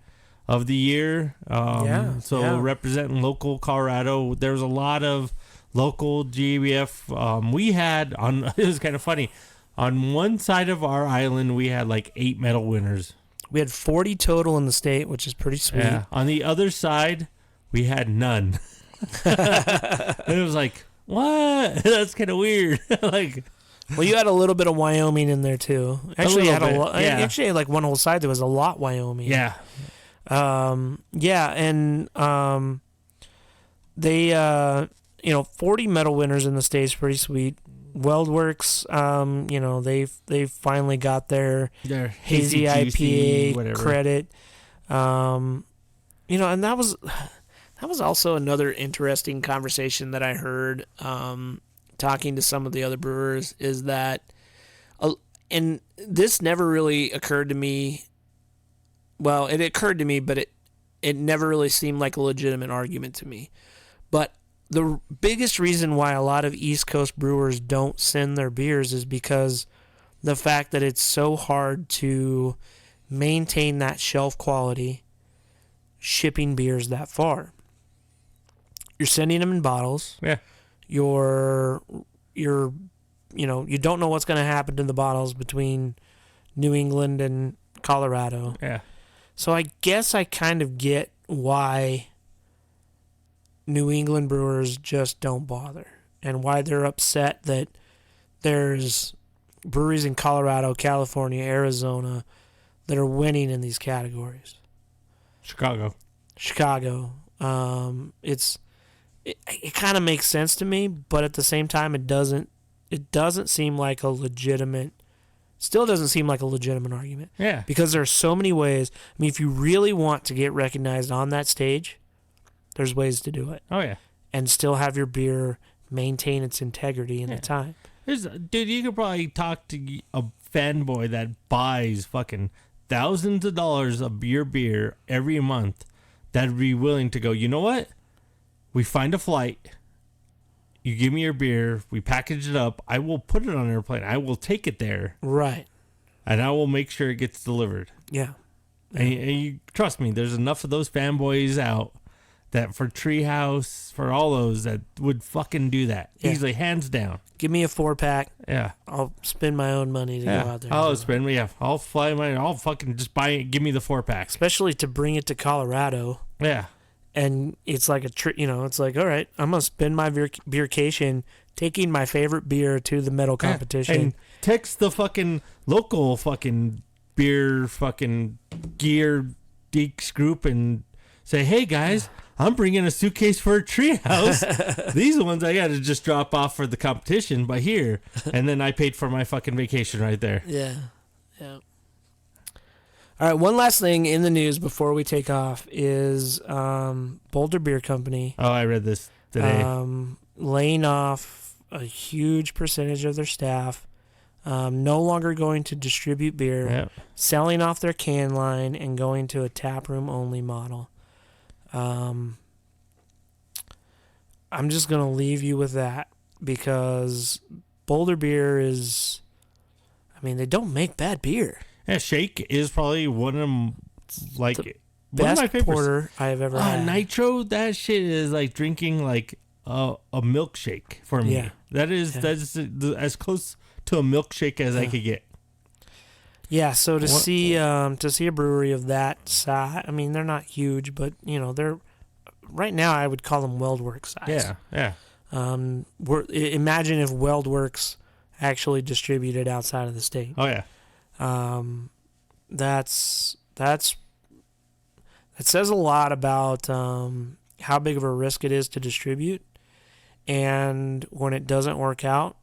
of the year. Representing local Colorado. There's a lot of local GABF. We had it was kind of funny. On one side of our island, we had like 8 medal winners. We had 40 total in the state, which is pretty sweet. Yeah. On the other side, we had none. And it was like, what? That's kind of weird. Like, well, you had a little bit of Wyoming in there too. Actually, you had actually like one whole side that was a lot Wyoming. Yeah. They 40 medal winners in the state is pretty sweet. Weldworks, they finally got their hazy IPA whatever credit. And that was also another interesting conversation that I heard talking to some of the other brewers is that, and this never really occurred to me. Well, it occurred to me, but it never really seemed like a legitimate argument to me. But the biggest reason why a lot of East Coast brewers don't send their beers is because the fact that it's so hard to maintain that shelf quality shipping beers that far. You're sending them in bottles. Yeah. You don't know what's going to happen to the bottles between New England and Colorado. Yeah. So I guess I kind of get why New England brewers just don't bother and why they're upset that there's breweries in Colorado, California, Arizona that are winning in these categories. Chicago. It kind of makes sense to me, but at the same time it doesn't seem like a legitimate argument. Yeah. Because there are so many ways. I mean, if you really want to get recognized on that stage, there's ways to do it. Oh, yeah. And still have your beer maintain its integrity in the time. Dude, you could probably talk to a fanboy that buys fucking thousands of dollars of your beer every month that'd be willing to go, you know what? We find a flight. You give me your beer. We package it up. I will put it on an airplane. I will take it there. Right. And I will make sure it gets delivered. Yeah. And you trust me, there's enough of those fanboys out that for Treehouse, for all those that would fucking do that. Yeah. Easily, hands down. Give me a 4-pack. Yeah. I'll spend my own money to go out there. I'll fly I'll fucking just buy it. Give me the 4-pack. Especially to bring it to Colorado. Yeah. And it's like it's like, all right, I'm going to spend my beercation taking my favorite beer to the medal competition. And text the fucking local fucking beer fucking gear geeks group and say, hey guys, I'm bringing a suitcase for a Treehouse. These ones I got to just drop off for the competition, but here. And then I paid for my fucking vacation right there. Yeah. Yeah. All right, one last thing in the news before we take off is Boulder Beer Company. Oh, I read this today. Laying off a huge percentage of their staff. No longer going to distribute beer. Yep. Selling off their can line and going to a taproom only model. I'm just going to leave you with that because Boulder Beer is, they don't make bad beer. Yeah, Shake is probably one of them, like, best porter I have ever had. Nitro, that shit is like drinking like a milkshake for me. Yeah. That's as close to a milkshake as I could get. Yeah, so to see a brewery of that size, they're not huge, but they're right now I would call them WeldWorks size. Yeah. Imagine if WeldWorks actually distributed outside of the state. Oh yeah. That says a lot about how big of a risk it is to distribute, and when it doesn't work out,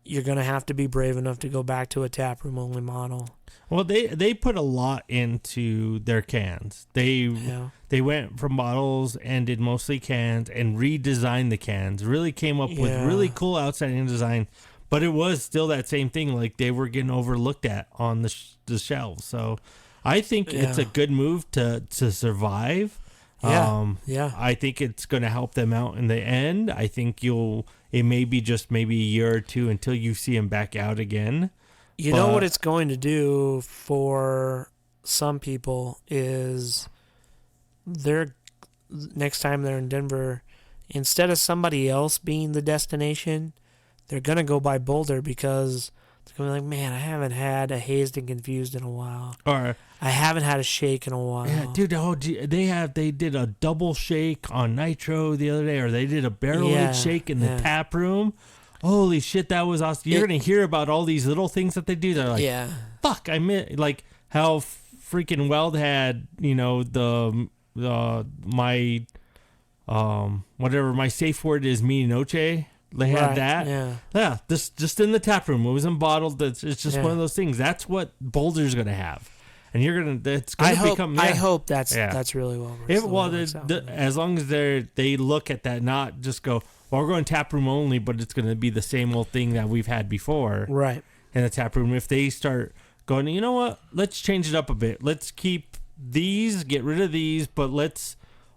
you're going to have to be brave enough to go back to a taproom only model. Well, they put a lot into their cans. They went from bottles and did mostly cans and redesigned the cans. Really came up with really cool outstanding design, but it was still that same thing. Like they were getting overlooked at on the shelves. So I think it's a good move to survive. I think it's going to help them out in the end. I think it may be just maybe a year or two until you see them back out again. You know what it's going to do for some people is next time they're in Denver, instead of somebody else being the destination, they're going to go by Boulder because it's going to be like, man, I haven't had a Hazed and Confused in a while. Or I haven't had a Shake in a while. Yeah, dude, they did a double shake on Nitro the other day, or they did a barrel-aged shake in the tap room. Holy shit, that was awesome. You're going to hear about all these little things that they do. They're like, fuck, I meant, like, how freaking Weld had, whatever my safe word is, mi noche. They had that. Yeah. This just in the tap room. It wasn't bottled. It's just one of those things. That's what Boulder's going to have. And it's going to become. I hope that's really well. As long as they look at that, not just go, well, we're going tap room only, but it's going to be the same old thing that we've had before. Right. In the tap room. If they start going, you know what? Let's change it up a bit. Let's keep these, get rid of these, but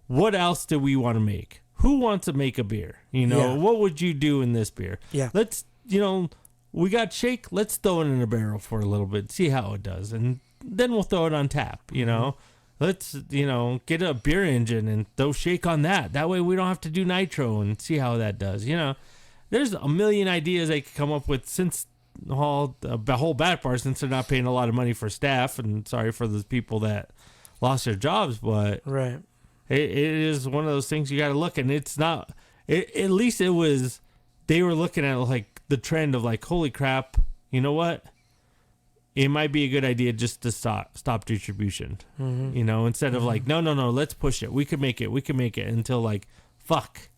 what else do we want to make? Who wants to make a beer? What would you do in this beer? Yeah. Let's, we got Shake. Let's throw it in a barrel for a little bit, see how it does. And then we'll throw it on tap, Let's, get a beer engine and throw Shake on that. That way we don't have to do Nitro and see how that does. There's a million ideas they could come up with since the whole bad part, since they're not paying a lot of money for staff. And sorry for those people that lost their jobs, but right. It is one of those things you got to look, and it's not. At least it was. They were looking at like the trend of like, holy crap, you know what? It might be a good idea just to stop distribution. Mm-hmm. Instead of like, no, let's push it. We can make it. Until like, fuck,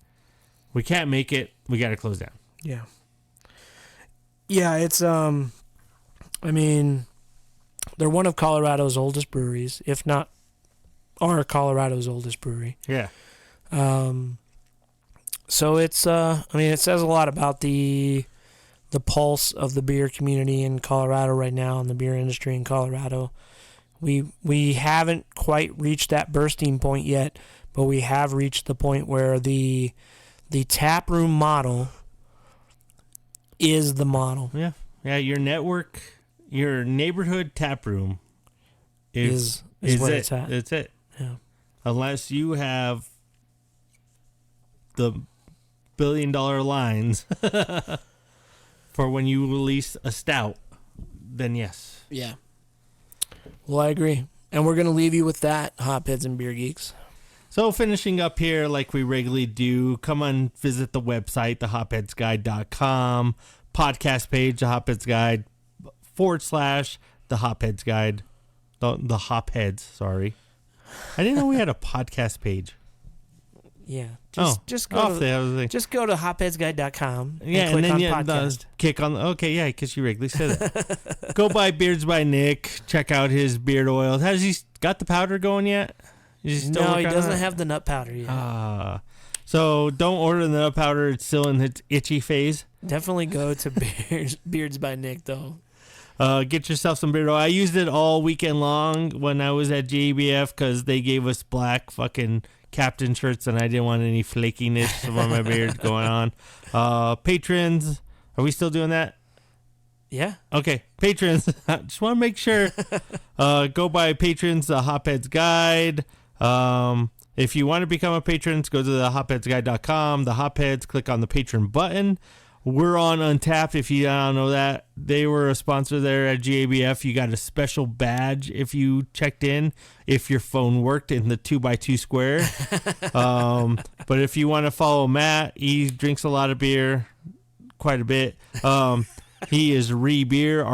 we can't make it. We got to close down. Yeah. Yeah, it's they're one of Colorado's oldest breweries, if not. Or Colorado's oldest brewery. Yeah. So it's, it says a lot about the the pulse of the beer community in Colorado right now and the beer industry in Colorado. We haven't quite reached that bursting point yet, but we have reached the point where the tap room model is the model. Yeah. Yeah, your network, your neighborhood tap room is where it. it's at. It's it. Yeah. Unless you have the billion-dollar lines for when you release a stout, then yes. Yeah. Well, I agree. And we're going to leave you with that, Hopheads and Beer Geeks. So finishing up here like we regularly do, come on, visit the website, thehopheadsguide.com, podcast page, the Hopheads Guide, / the Hopheads Guide, the Hopheads, sorry. I didn't know we had a podcast page. Yeah. Just go to hopheadsguide.com. Yeah, and then on podcast. Kick on. Okay, yeah, because you regularly say that. Go buy Beards by Nick. Check out his beard oil. Has he got the powder going yet? No, he doesn't have the nut powder yet. So don't order the nut powder. It's still in its itchy phase. Definitely go to Beards by Nick, though. Get yourself some beard oil. I used it all weekend long when I was at GABF because they gave us black fucking captain shirts and I didn't want any flakiness on my beard going on. Patrons, are we still doing that? Yeah. Okay, patrons. Just want to make sure. Go by Patrons, the Hopheads Guide. If you want to become a patron, go to the hopheadsguide.com. The Hopheads, click on the patron button. We're on Untapped. If you don't know that, they were a sponsor there at GABF. You got a special badge if you checked in, if your phone worked in the 2x2 square. But if you want to follow Matt, he drinks a lot of beer, quite a bit. He is Rebeer,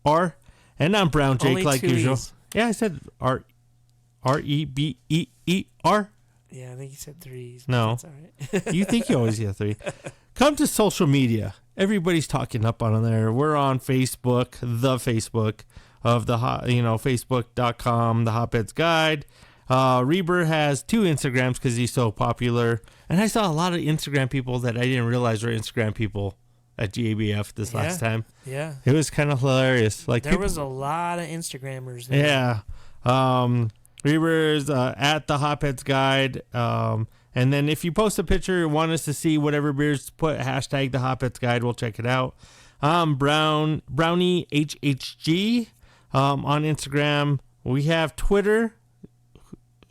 REBEER. And I'm Brown Jake, Only like two usual. E's. Yeah, I said REBEER. Yeah, I think you said 3s. No. That's all right. You think you always get 3. Come to social media. Everybody's talking up on there. We're on Facebook, the Facebook of the Facebook.com, the Hopheads Guide. Reber has 2 Instagrams because he's so popular. And I saw a lot of Instagram people that I didn't realize were Instagram people at GABF this last time. Yeah. It was kind of hilarious. Like there was a lot of Instagrammers there. Yeah. Reber's at the Hopheads Guide. And then if you post a picture and want us to see whatever beers, put hashtag the Hopheads Guide. We'll check it out. Brownie HHG on Instagram. We have Twitter.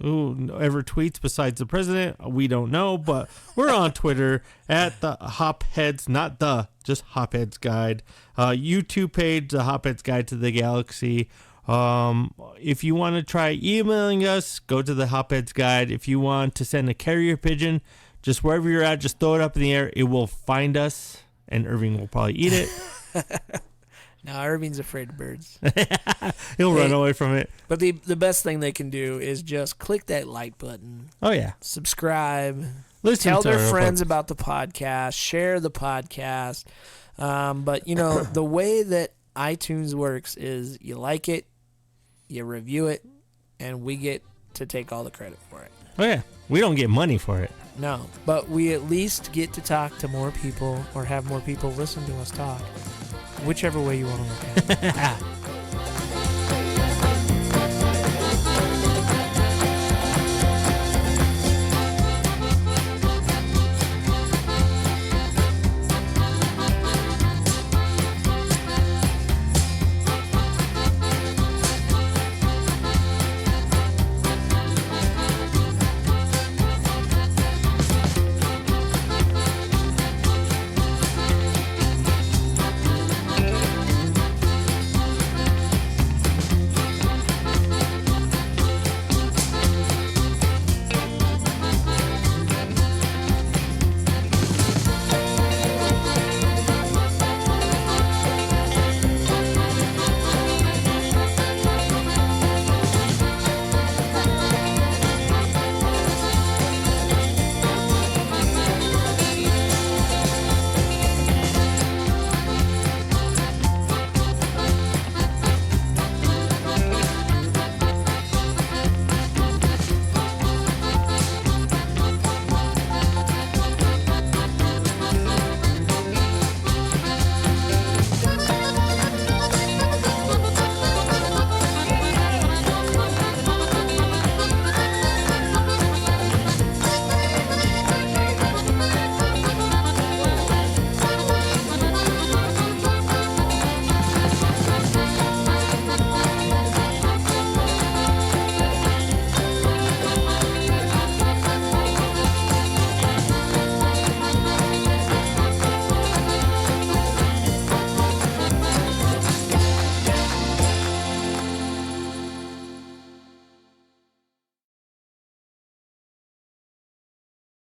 Who ever tweets besides the president? We don't know, but we're on Twitter at the Hopheads, not the, just Hopheads Guide. YouTube page, the Hopheads Guide to the Galaxy. If you want to try emailing us, go to the Hopheads Guide. If you want to send a carrier pigeon, just wherever you're at, just throw it up in the air. It will find us, and Irving will probably eat it. No, Irving's afraid of birds. He'll run away from it. But the best thing they can do is just click that like button. Oh, yeah. Subscribe. Listen Tell to their our friends folks. about the podcast. Share the podcast. But, the way that iTunes works is you like it, you review it, and we get to take all the credit for it. Oh, yeah. We don't get money for it. No, but we at least get to talk to more people or have more people listen to us talk. Whichever way you want to look at it.